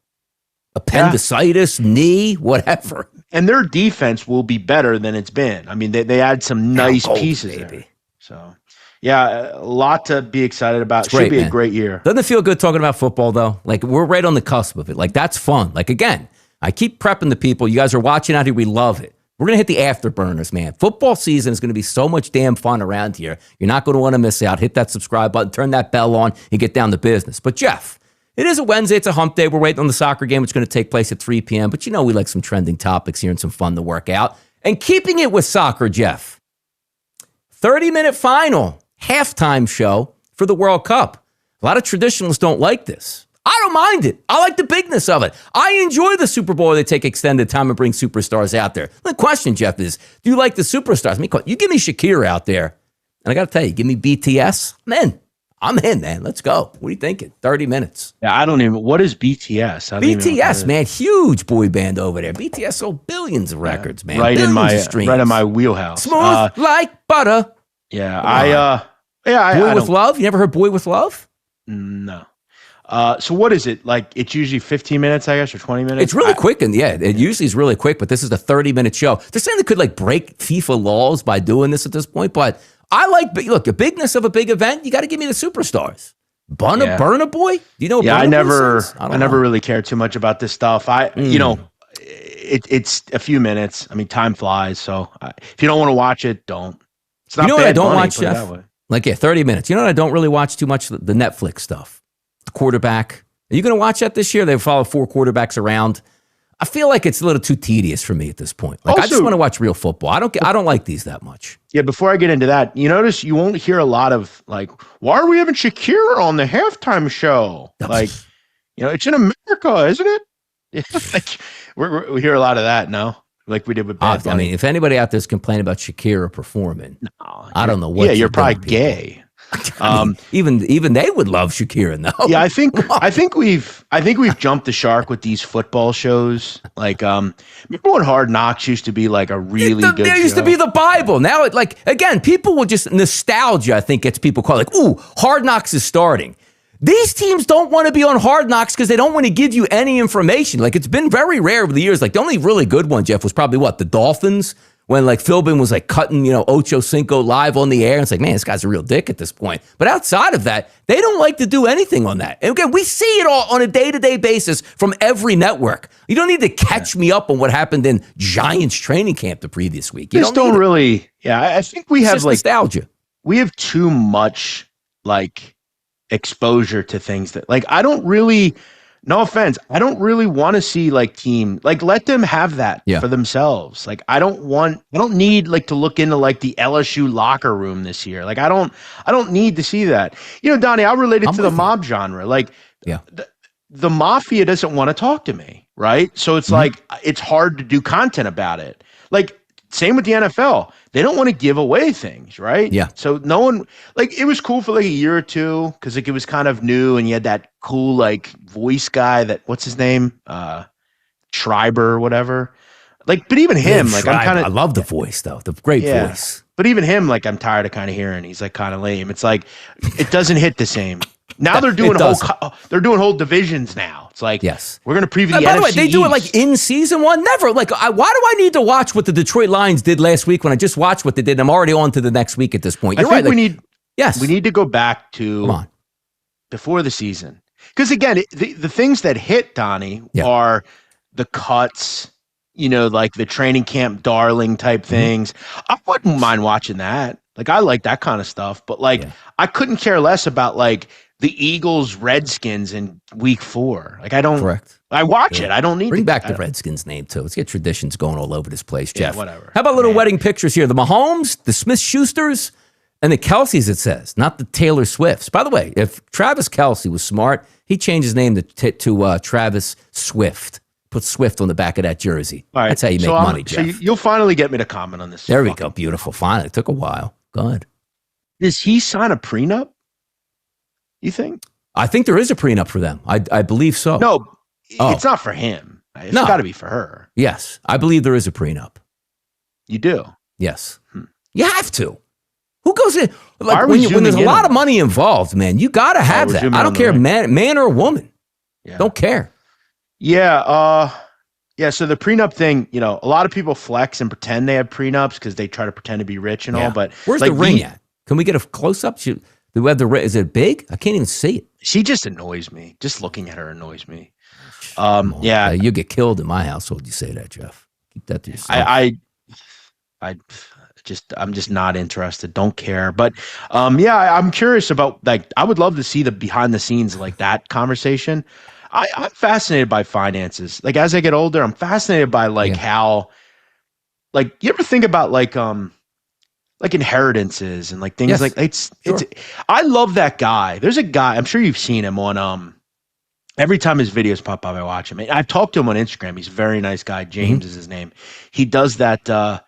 Appendicitis, knee, whatever. And their defense will be better than it's been. They add some nice pieces there. So. Yeah, a lot to be excited about. Should be a great year. Doesn't it feel good talking about football, though? We're right on the cusp of it. That's fun. Again, I keep prepping the people. You guys are watching out here. We love it. We're going to hit the afterburners, man. Football season is going to be so much damn fun around here. You're not going to want to miss out. Hit that subscribe button, turn that bell on, and get down to business. But, Jeff, It is a Wednesday. It's a hump day. We're waiting on the soccer game. It's going to take place at 3 p.m. But you know we like some trending topics here and some fun to work out. And keeping it with soccer, Jeff. 30-minute final, halftime show for the World Cup. A lot of traditionalists don't like this. I don't mind it. I like the bigness of it. I enjoy the Super Bowl where they take extended time and bring superstars out there. The question, Jeff, is do you like the superstars? I mean, you give me Shakira out there, and I got to tell you, give me BTS. I'm in, man. Let's go. What are you thinking? 30 minutes. Yeah, I don't even. What is BTS? BTS, man, huge boy band over there. BTS sold billions of records, man. Right billions in my wheelhouse. Smooth like butter. Yeah, Boy with Love. You never heard Boy with Love? No. So what is it? Like, it's usually 15 minutes, I guess, or 20 minutes? It's really quick, and it usually is really quick, but this is a 30-minute show. They're saying they could, like, break FIFA laws by doing this at this point, but I like, look, the bigness of a big event, you got to give me the superstars. Burna Boy? Do you know? Yeah, I never really cared too much about this stuff. You know, it's a few minutes. I mean, time flies. So if you don't want to watch it, don't. It's not. You know what I don't watch, Jeff? 30 minutes. You know what I don't really watch too much? The Netflix stuff. The quarterback. Are you going to watch that this year? They follow 4 quarterbacks around. I feel like it's a little too tedious for me at this point. Like, also, I just want to watch real football. I don't like these that much. Yeah, before I get into that, you notice you won't hear a lot of, like, why are we having Shakira on the halftime show? Like, you know, it's in America, isn't it? Like, we hear a lot of that, no? Like we did with Bad Bunny. I mean, if anybody out there's complaining about Shakira performing, I don't know what. Yeah, you're probably gay. I mean, even they would love Shakira, though. Yeah, I think we've jumped the shark with these football shows. Like, remember when Hard Knocks used to be like a really good show? There used to be the Bible. Now, again, people will just nostalgia. I think gets people called like, ooh, Hard Knocks is starting. These teams don't want to be on Hard Knocks because they don't want to give you any information. Like, it's been very rare over the years. Like, the only really good one, Jeff, was probably the Dolphins. When like Philbin was like cutting, Ocho Cinco live on the air. And it's like, man, this guy's a real dick at this point. But outside of that, they don't like to do anything on that. And again, we see it all on a day-to-day basis from every network. You don't need to catch me up on what happened in Giants training camp the previous week. I think we have like nostalgia. We have too much like exposure to things that like I don't really. No offense. I don't really want to see like team, like let them have that for themselves. Like I don't need like to look into like the LSU locker room this year. Like I don't need to see that. Donnie, I'll relate it to the mob genre. Like the mafia doesn't want to talk to me. Right. So it's like, it's hard to do content about it. Like same with the NFL. They don't want to give away things, right? Yeah. So no one, like, it was cool for like a year or two because like it was kind of new and you had that cool like voice guy that, what's his name? Schreiber or whatever. Like, but even him, like I'm kind of, I love the voice though, the great voice. But even him, like I'm tired of kind of hearing. He's like kind of lame. It's like it doesn't hit the same. Now they're doing whole divisions now. It's like, we're going to preview the NFC By the way, they do East. it like in season one. Never. Like, why do I need to watch what the Detroit Lions did last week when I just watched what they did? I'm already on to the next week at this point. You're right. We need to go back to before the season. Because again, the things that hit Donnie are the cuts, like the training camp darling type things. I wouldn't mind watching that. Like, I like that kind of stuff. But like, I couldn't care less about like, the Eagles, Redskins in week 4. Like I don't. Correct. I watch it. I don't need bring back the Redskins name too. Let's get traditions going all over this place, Jeff. Yeah, whatever. How about little wedding pictures here? The Mahomes, the Smith-Schusters, and the Kelseys. It says, not the Taylor Swifts. By the way, if Travis Kelce was smart, he'd change his name to Travis Swift. Put Swift on the back of that jersey. All right. That's how you make money, Jeff. So you'll finally get me to comment on this. There we go. Beautiful. Finally, it took a while. Go ahead. Does he sign a prenup? You think? I think there is a prenup for them. I believe so. No, it's not for him. It's got to be for her. Yes, I believe there is a prenup. You do? Yes. You have to. Who goes in? Like when there's a lot of money involved, man, you got to have that. I don't care, man or woman. Yeah. Don't care. Yeah. So the prenup thing, a lot of people flex and pretend they have prenups because they try to pretend to be rich and all. But where's the ring at? Can we get a close up? Do we have is it big? I can't even see it. She just annoys me. Just looking at her annoys me. You get killed in my household. You say that, Jeff. Keep that to yourself. I'm just not interested. Don't care. But yeah, I'm curious about, like, I would love to see the behind the scenes, like that conversation. I'm fascinated by finances. Like as I get older, I'm fascinated by like how, like, you ever think about like inheritances and like things like it's I love that guy. There's a guy, I'm sure you've seen him on every time his videos pop up, I watch him. I've talked to him on Instagram. He's a very nice guy. James is his name. He does that how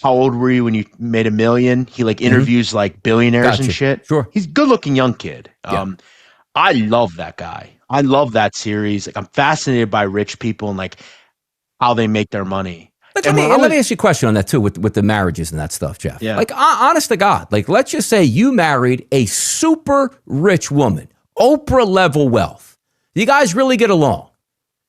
old were you when you made $1 million? He like interviews like billionaires and shit. Sure. He's a good looking young kid. I love that guy. I love that series. Like I'm fascinated by rich people and like how they make their money. Like, let me ask you a question on that too, with the marriages and that stuff, Jeff. Yeah. Like, honest to God, like, let's just say you married a super rich woman, Oprah level wealth. You guys really get along.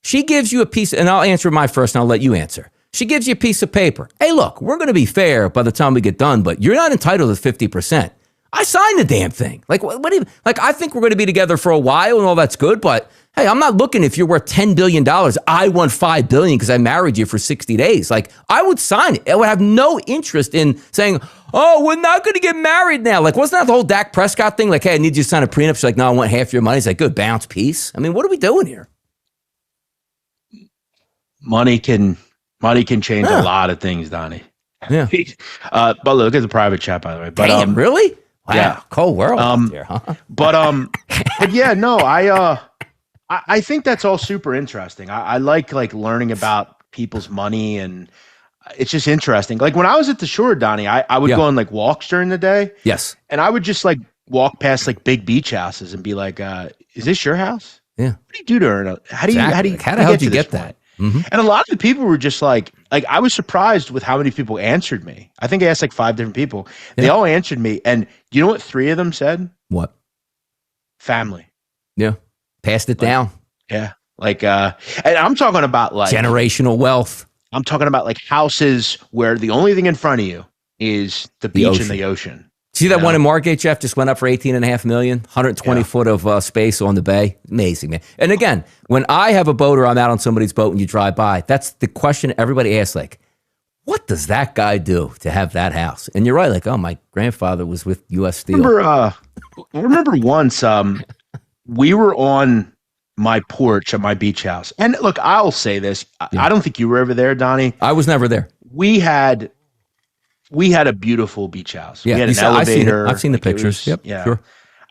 She gives you a piece, and I'll answer mine first, and I'll let you answer. She gives you a piece of paper. Hey, look, we're going to be fair by the time we get done, but you're not entitled to 50%. I signed the damn thing. Like, what do you, like, I think we're going to be together for a while and all that's good, but hey, I'm not looking if you're worth $10 billion. I want $5 billion because I married you for 60 days. Like, I would sign it. I would have no interest in saying, oh, we're not going to get married now. Like, wasn't that the whole Dak Prescott thing? Like, hey, I need you to sign a prenup. She's like, no, I want half your money. He's like, good, bounce, peace. I mean, what are we doing here? Money can change a lot of things, Donnie. Yeah. But look at the private chat, by the way. But damn, really? Wow. Yeah. Cold world out there, huh? But yeah, no, I think that's all super interesting. I like learning about people's money, and it's just interesting. Like when I was at the shore, Donnie, I would go on like walks during the day. Yes. And I would just like walk past like big beach houses and be like, is this your house? Yeah. What do you do during it? How the hell did you get that? Mm-hmm. And a lot of the people were just like I was surprised with how many people answered me. I think I asked like 5 different people. They all answered me. And you know what 3 of them said? What? Family. Yeah. Passed it down. Yeah. Like, and I'm talking about like generational wealth. I'm talking about like houses where the only thing in front of you is the beach and the ocean. See that one in Margate, Jeff, just went up for $18.5 million, 120 foot of space on the bay. Amazing, man. And again, when I have a boat or I'm out on somebody's boat and you drive by, that's the question everybody asks, like, what does that guy do to have that house? And you're right, like, oh, my grandfather was with U.S. Steel. I remember once we were on my porch at my beach house. And look, I'll say this. I don't think you were ever there, Donnie. I was never there. We had a beautiful beach house. Yeah, we had an elevator. I've seen the pictures. Yep. Yeah. Sure.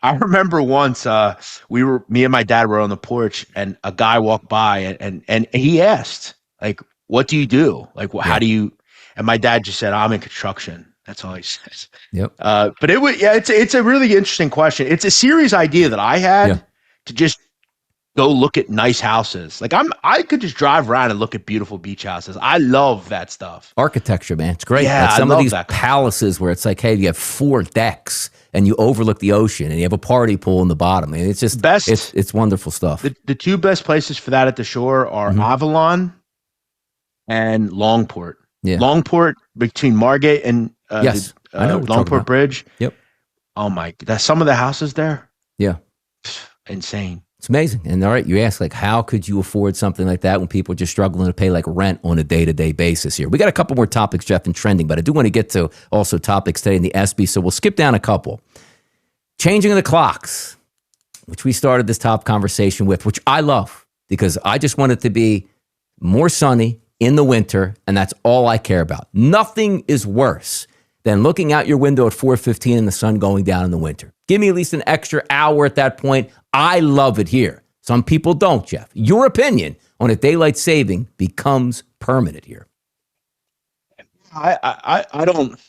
I remember once me and my dad were on the porch and a guy walked by and he asked, like, what do you do? Like, how do you, and my dad just said, I'm in construction. That's all he says. Yep. But it's a really interesting question. It's a serious idea that I had to just go look at nice houses. Like I could just drive around and look at beautiful beach houses. I love that stuff. Architecture, man. It's great. Yeah, like some I of love these that palaces where it's like, hey, you have 4 decks and you overlook the ocean and you have a party pool in the bottom. I mean, it's just best. It's wonderful stuff. The 2 best places for that at the shore are Avalon and Longport. Yeah. Longport between Margate and I know Longport Bridge. Yep. Oh my, that's some of the houses there. Yeah. Insane. It's amazing. And all right, you ask, like, how could you afford something like that when people are just struggling to pay like rent on a day-to-day basis here? We got a couple more topics, Jeff, in trending, but I do want to get to also topics today in the ESPYs, so we'll skip down a couple. Changing of the clocks, which we started this top conversation with, which I love because I just want it to be more sunny in the winter, and that's all I care about. Nothing is worse than looking out your window at 4:15 and the sun going down in the winter. Give me at least an extra hour at that point. I love it here. Some people don't, Jeff. Your opinion on if daylight saving becomes permanent here? I don't.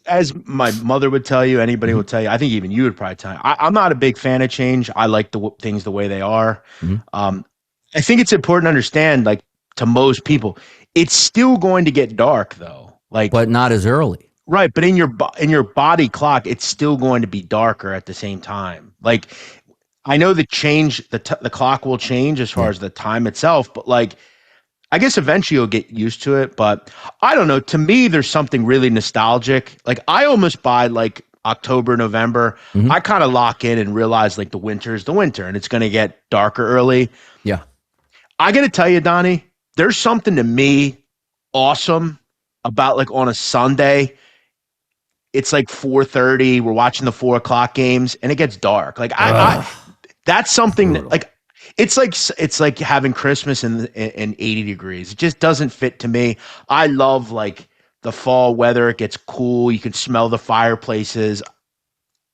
As my mother would tell you, anybody would tell you. I think even you would probably tell you. I'm not a big fan of change. I like things the way they are. I think it's important to understand, like to most people, it's still going to get dark though. Like, but not as early. Right, but in your body clock, it's still going to be darker at the same time. Like, I know the clock will change as far as the time itself, but like, I guess eventually you'll get used to it. But I don't know. To me, there's something really nostalgic. Like, I almost buy like October, November. I kind of lock in and realize like the winter is the winter, and it's going to get darker early. Yeah, I got to tell you, Donnie, there's something to me awesome about like on a Sunday, it's like 4:30. We're watching the 4 o'clock games, and it gets dark. Like that's something that, like it's like having Christmas in 80 degrees. It just doesn't fit to me. I love like the fall weather. It gets cool. You can smell the fireplaces.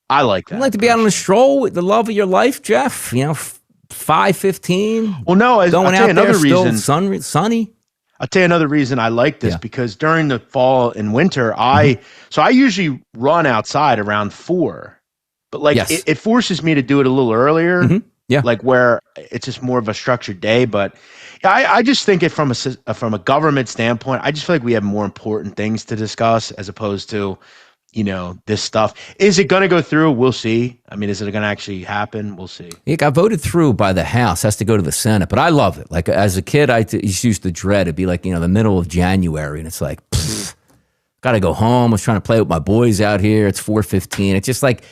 I like that. You'd like to be out on a stroll with the love of your life, Jeff. 5:15. Well, no, I'll going tell you out there another still reason. sunny. I'll tell you another reason I like this because during the fall and winter, I usually run outside around 4, but like it forces me to do it a little earlier. Yeah, like where it's just more of a structured day. But I just think it from a government standpoint, I just feel like we have more important things to discuss as opposed to, this stuff. Is it going to go through? We'll see. I mean, is it going to actually happen? We'll see. It got voted through by the House, has to go to the Senate, but I love it. Like as a kid, I used to dread it'd be like, the middle of January, and it's like, got to go home. I was trying to play with my boys out here. It's 4:15. It's just like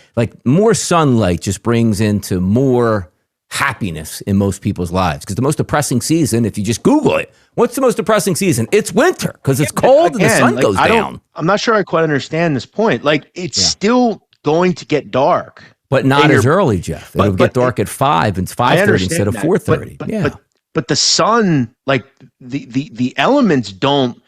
more sunlight just brings into more happiness in most people's lives. Because the most depressing season, if you just Google it, what's the most depressing season? It's winter because it's cold and the sun goes down. I'm not sure I quite understand this point. Like it's still going to get dark, but not as early, Jeff. It'll get dark at 5 and 5:30 instead of 4:30. But the sun, like the elements don't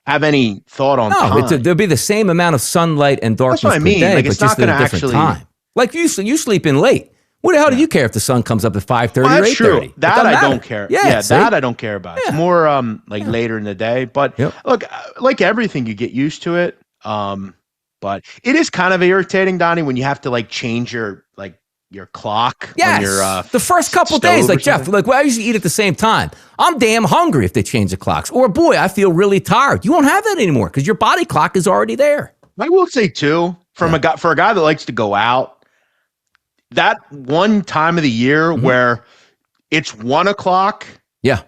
have any thought on time. There'll be the same amount of sunlight and darkness per day, like, it's but just not at a different time. Like you sleep in late. What the hell do you care if the sun comes up at 5:30 or 8:30? True. That I don't care. Yeah, that I don't care about. It's more later in the day. But look, like everything, you get used to it. But it is kind of irritating, Donnie, when you have to change your clock. Yes. On your, the first couple days, Jeff, I usually eat at the same time. I'm damn hungry if they change the clocks. Or boy, I feel really tired. You won't have that anymore because your body clock is already there. I will say too, for a guy that likes to go out, that one time of the year where it's 1 o'clock. Yeah.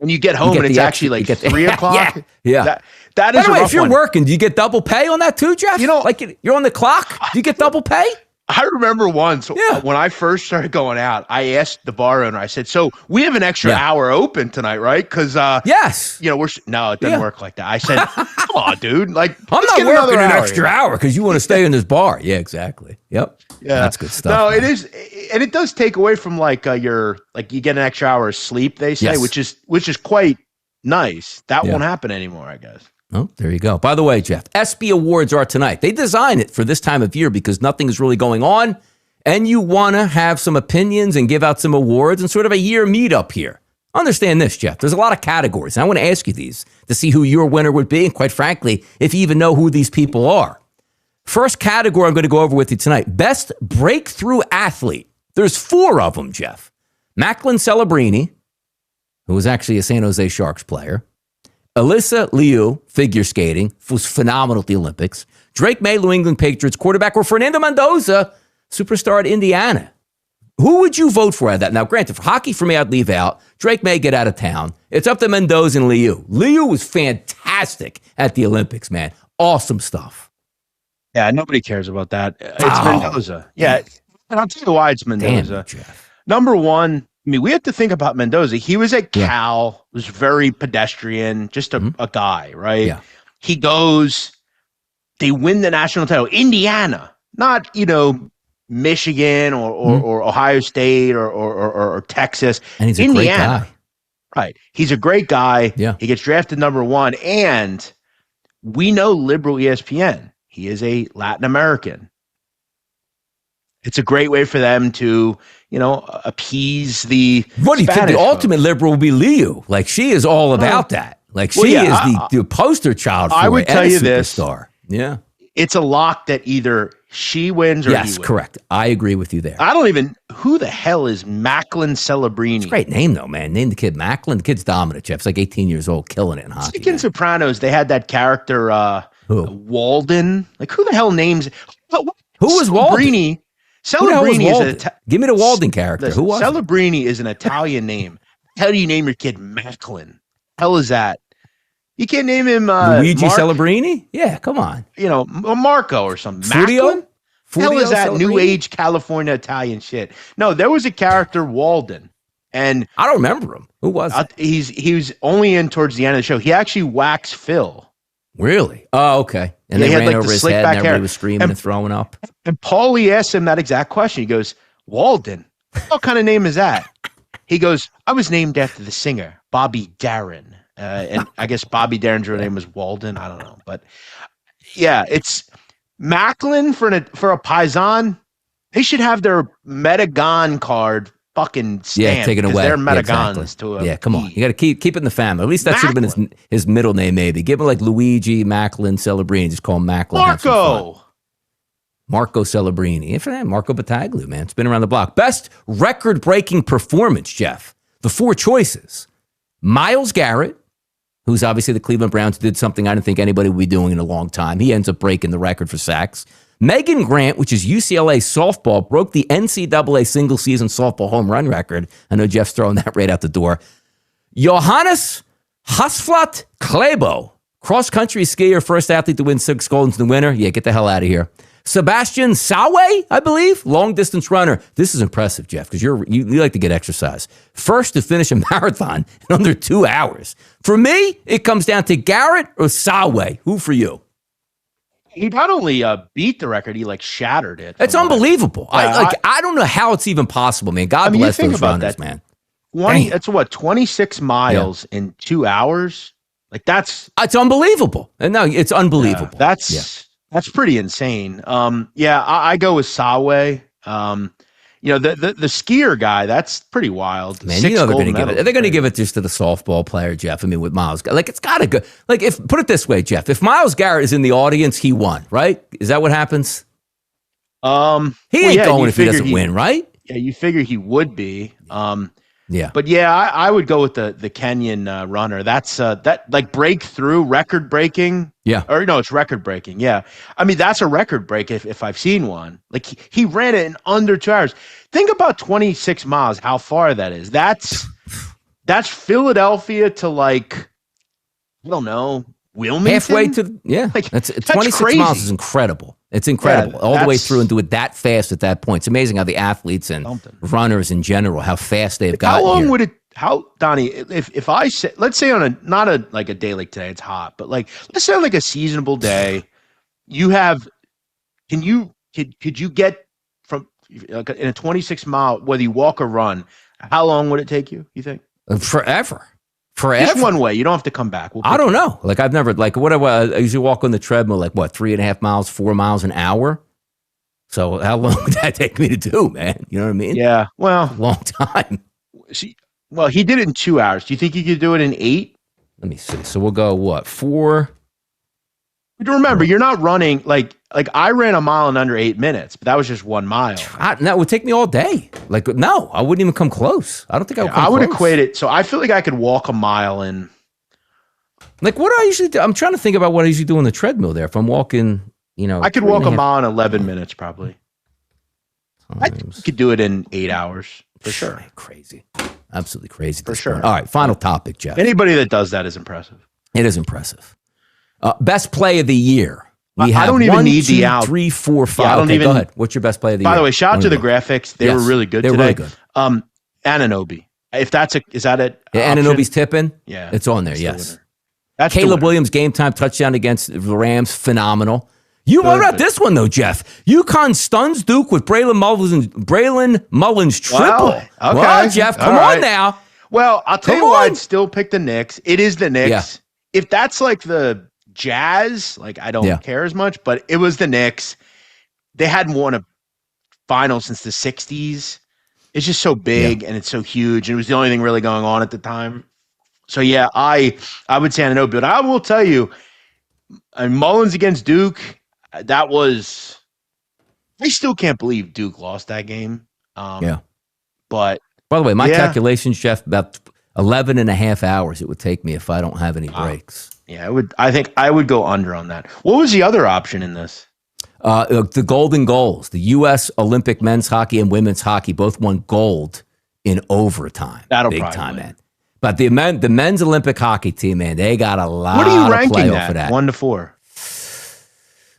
And you get home and it's actually 3 o'clock. Yeah. That is By the way, if you're working, do you get double pay on that too, Jeff? You're on the clock. Do you get double pay? I remember once when I first started going out, I asked the bar owner, I said, so we have an extra hour open tonight, right? Because, yes. No, it doesn't work like that. I said, come on, dude. I'm not working an extra hour because you want to stay in this bar. Yeah, exactly. Yep. Yeah. That's good stuff. No, man. It is. And it does take away from you get an extra hour of sleep, they say, which is quite nice. That won't happen anymore, I guess. Oh, there you go. By the way, Jeff, ESPY Awards are tonight. They design it for this time of year because nothing is really going on, and you want to have some opinions and give out some awards and sort of a year meetup here. Understand this, Jeff. There's a lot of categories, and I want to ask you these to see who your winner would be, and quite frankly, if you even know who these people are. First category I'm going to go over with you tonight, Best Breakthrough Athlete. There's 4 of them, Jeff. Macklin Celebrini, who was actually a San Jose Sharks player. Alyssa Liu, figure skating, was phenomenal at the Olympics. Drake May, New England Patriots quarterback, or Fernando Mendoza, superstar at Indiana. Who would you vote for out of that? Now, granted, for hockey, for me, I'd leave out. Drake May, get out of town. It's up to Mendoza and Liu. Liu was fantastic at the Olympics, man. Awesome stuff. Yeah, nobody cares about that. It's Mendoza. Yeah, and I'll tell you why it's Mendoza. Damn, Jeff. Number one, we have to think about Mendoza. He was at Cal, was very pedestrian, just a guy, right? Yeah. He goes, they win the national title. Indiana, not, Michigan or Ohio State or Texas. And he's a Indiana. Great guy. Right. He's a great guy. Yeah. He gets drafted number 1. And we know liberal ESPN. He is a Latin American. It's a great way for them to, appease the What do you think? The ultimate liberal will be Liu. She is all about that. She is the poster child for it. I would tell you this. Yeah. It's a lock that either she wins or he wins. Yes, correct. I agree with you there. I don't even, who the hell is Macklin Celebrini? It's a great name, though, man. Name the kid Macklin. The kid's dominant, Jeff. He's 18 years old, killing it in hockey. Speaking of Sopranos, they had that character, Walden. Who the hell names? Who was Walden? Celebrini is Give me the Walden character. Who was Celebrini is an Italian name. How do you name your kid Macklin? Hell is that? You can't name him Luigi Celebrini? Yeah, come on. Marco or something. Furio? Hell is that New Age California Italian shit? No, there was a character Walden, and I don't remember him. Who was it? He was only in towards the end of the show. He actually waxed Phil Really? Oh, okay. And Yeah, they he had, ran like, over the his slick head back and everybody hair. was screaming and throwing up. And Paulie asked him that exact question. He goes, Walden, what kind of name is that? He goes, I was named after the singer, Bobby Darin. And I guess Bobby Darin's real name was Walden. I don't know. But yeah, it's Macklin for a Paisan. They should have their Metagon card fucking stamped. Taken away. They're Yeah, Metagons exactly. to a Come on. You got to keep it in the family. At least that should have been his middle name, maybe. Give him like Luigi Macklin Celebrini. Just call him Macklin. Marco Celebrini. Marco Battaglia, man. It's been around the block. Best record-breaking performance, Jeff. The 4 choices. Myles Garrett, who's obviously the Cleveland Browns, did something I didn't think anybody would be doing in a long time. He ends up breaking the record for sacks. Megan Grant, which is UCLA softball, broke the NCAA single-season softball home run record. I know Jeff's throwing that right out the door. Johannes Hasflat Klebo, cross-country skier, first athlete to win 6 golds in the winter. Yeah, get the hell out of here. Sebastian Sawe, I believe, long-distance runner. This is impressive, Jeff, because you like to get exercise. First to finish a marathon in under 2 hours. For me, it comes down to Garrett or Sawe. Who for you? He not only beat the record, he like shattered it. It's unbelievable. I don't know how it's even possible, man. God bless those runners, man. That's what, 26 miles in 2 hours? Like it's unbelievable. And no, it's unbelievable. That's pretty insane. I go with Sawe. The skier guy, that's pretty wild. Man, you know they're going to give it. They're going to give it just to the softball player, Jeff. I mean, with Myles, like it's got to go. Like put it this way, Jeff. If Myles Garrett is in the audience, he won, right? Is that what happens? He ain't going if he doesn't win, right? Yeah, you figure he would be. Yeah, but I would go with the Kenyan runner. That's that like breakthrough, record breaking. Yeah, or no, it's record breaking. Yeah, I mean that's a record break if I've seen one. Like he ran it in under 2 hours. Think about 26 miles. How far that is? That's Philadelphia to like I don't know, Wilmington. Halfway to like that's 26 crazy. miles is incredible. It's incredible all the way through and do it that fast at that point. It's amazing how the athletes and runners in general, how fast they've gotten. How long here. would it? How Donnie? If I say, let's say on a not a like a day like today, it's hot, but like let's say on like a seasonable day, you have. Could you get from like in a 26 mile whether you walk or run? How long would it take you? You think? Forever. Just one way. You don't have to come back. I don't know. Like I've never I usually walk on the treadmill like 3.5 miles, 4 miles an hour. So how long would that take me to do, man? You know what I mean? Yeah. Well, long time. Well, he did it in 2 hours. Do you think you could do it in 8? Let me see. So we'll go 4. But remember, you're not running like I ran a mile in under 8 minutes, but that was just 1 mile. That would take me all day. Like, no, I wouldn't even come close. I don't think I would come close. I would equate it. So I feel like I could walk a mile in. Like, what do I usually do? I'm trying to think about what I usually do on the treadmill there. If I'm walking, I could walk a mile in 11 minutes probably. I think you could do it in 8 hours for sure. Crazy. Absolutely crazy. For sure. All right, final topic, Jeff. Anybody that does that is impressive. It is impressive. Best play of the year. I don't even need the out. 3, 4, 5. Yeah, I don't even. Go ahead. What's your best play of the year? By the way, shout out to the graphics. They were really good today. Really good. Anunoby. If that's is that it? Yeah, Anunoby's tipping. Yeah, it's on there. Yes. That's Caleb Williams game time touchdown against the Rams. Phenomenal. What about this one though, Jeff? UConn stuns Duke with Braylon Mullins triple. Wow. Okay, well, Jeff, come on now. Well, I'll tell you why I'd still pick the Knicks. It is the Knicks. Yeah. If that's like the Jazz, like I don't care as much, but it was the Knicks. They hadn't won a final since the 60s. It's just so big and it's so huge. And it was the only thing really going on at the time. So yeah, I would say Anunoby, but I will tell you, Mullins against Duke, that was. I still can't believe Duke lost that game. But by the way, my calculations, Jeff, about 11 and a half hours it would take me if I don't have any breaks. Yeah, it would. I think I would go under on that. What was the other option in this? The golden goals. The U.S. Olympic men's hockey and women's hockey both won gold in overtime. That'll big probably time, man. But the men's Olympic hockey team, man, they got a lot. What are you ranking for that? 1 to 4.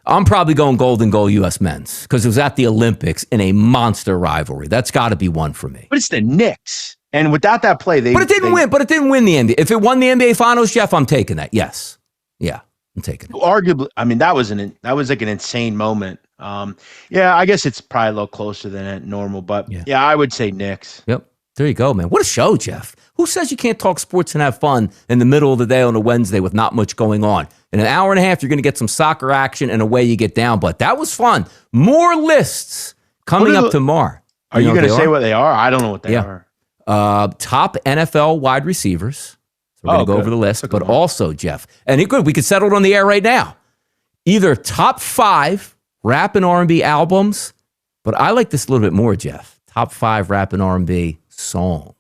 I'm probably going golden goal U.S. men's because it was at the Olympics in a monster rivalry. That's got to be 1 for me. But it's the Knicks, and without that play, But it didn't win. But it didn't win the NBA. If it won the NBA Finals, Jeff, I'm taking that. Yes. Yeah. I'm taking it. Arguably, I mean, that was like an insane moment. Yeah, I guess it's probably a little closer than normal, but yeah, I would say Knicks. Yep. There you go, man. What a show, Jeff. Who says you can't talk sports and have fun in the middle of the day on a Wednesday with not much going on? In an hour and a half, you're going to get some soccer action and away you get down. But that was fun. More lists coming up tomorrow. Are you going to say what they are? I don't know what they are. Top NFL wide receivers. So we're going to go over the list. But also, Jeff, and we could settle it on the air right now. Either top 5 rap and R&B albums, but I like this a little bit more, Jeff. Top 5 rap and R&B songs.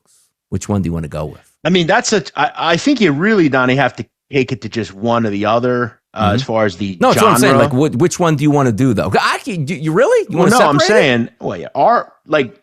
Which one do you want to go with? I mean, I think you really, Donnie, have to take it to just one or the other as far as the genre. That's what I'm saying. Like, which one do you want to do, though? You really? You want to separate I'm saying, our, like,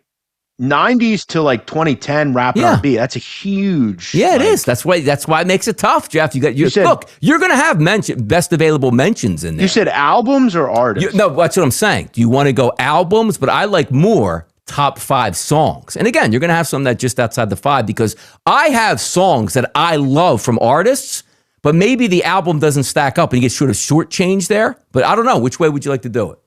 90s to, like, 2010 rap and R&B, that's a huge... Yeah, it is. That's why it makes it tough, Jeff. Look, you're going to have best available mentions in there. You said albums or artists? No, that's what I'm saying. Do you want to go albums? But I like more top 5 songs. And again, you're going to have some that just outside the 5 because I have songs that I love from artists, but maybe the album doesn't stack up and you get sort of shortchanged there. But I don't know. Which way would you like to do it?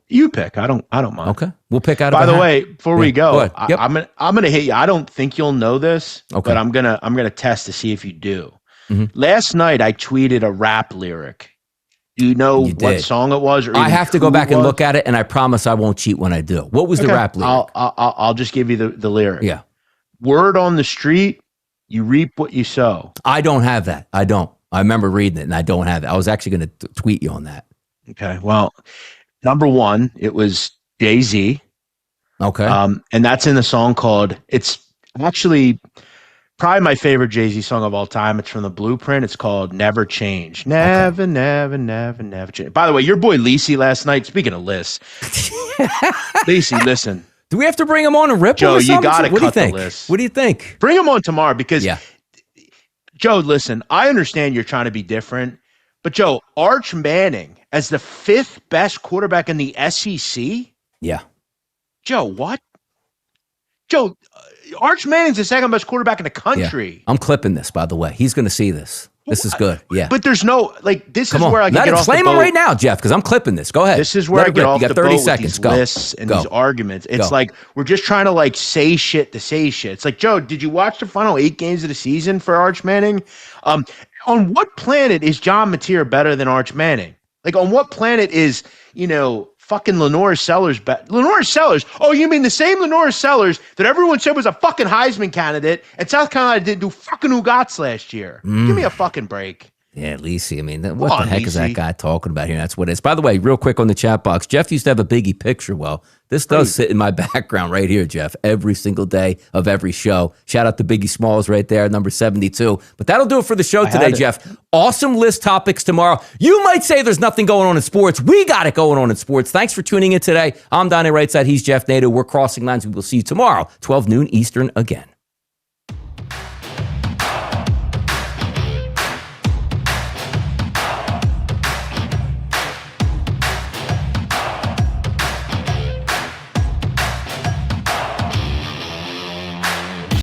You pick. I don't mind. Okay. We'll pick out. By the way, before we go, I'm gonna hit you. I don't think you'll know this, but I'm gonna test to see if you do. Mm-hmm. Last night I tweeted a rap lyric. Do you know what song it was? Or I have to go back and look at it, and I promise I won't cheat when I do. What was the rap lyric? I'll just give you the lyric. Yeah. Word on the street, you reap what you sow. I don't have that. I don't. I remember reading it, and I don't have it. I was actually going to tweet you on that. Okay. Well, number 1, it was Jay-Z. Okay. And that's in the song called, it's actually probably my favorite Jay-Z song of all time. It's from the Blueprint. It's called Never Change. Never change. By the way, your boy Lisi last night, speaking of lists, Lisi, listen. Do we have to bring him on and rip Joe, him or something? You got to cut the list. What do you think? Bring him on tomorrow because, Joe, listen, I understand you're trying to be different, but Joe, Arch Manning as the 5th best quarterback in the SEC? Yeah. Joe, what? Joe, Arch Manning's the 2nd best quarterback in the country. Yeah. I'm clipping this, by the way. He's going to see this. This is good. Yeah. But there's no, like, this is where I can get off the boat. Flame him right now, Jeff, because I'm clipping this. Go ahead. This is where I get off the boat with these lists and these arguments. It's like, we're just trying to, like, say shit to say shit. It's like, Joe, did you watch the final 8 games of the season for Arch Manning? On what planet is John Mateer better than Arch Manning? Like, on what planet is, fucking Lenore Sellers Lenore Sellers? Oh, you mean the same Lenore Sellers that everyone said was a fucking Heisman candidate and South Carolina didn't do fucking Ugats last year? Give me a fucking break. Yeah, Lisi. I mean, what the heck is that guy talking about here? That's what it is. By the way, real quick on the chat box, Jeff used to have a Biggie picture. Well, this does sit in my background right here, Jeff, every single day of every show. Shout out to Biggie Smalls right there, number 72. But that'll do it for the show today, Jeff. Awesome list topics tomorrow. You might say there's nothing going on in sports. We got it going on in sports. Thanks for tuning in today. I'm Donnie Rightside. He's Jeff Nadu. We're Crossing Lines. We will see you tomorrow, 12 noon Eastern again.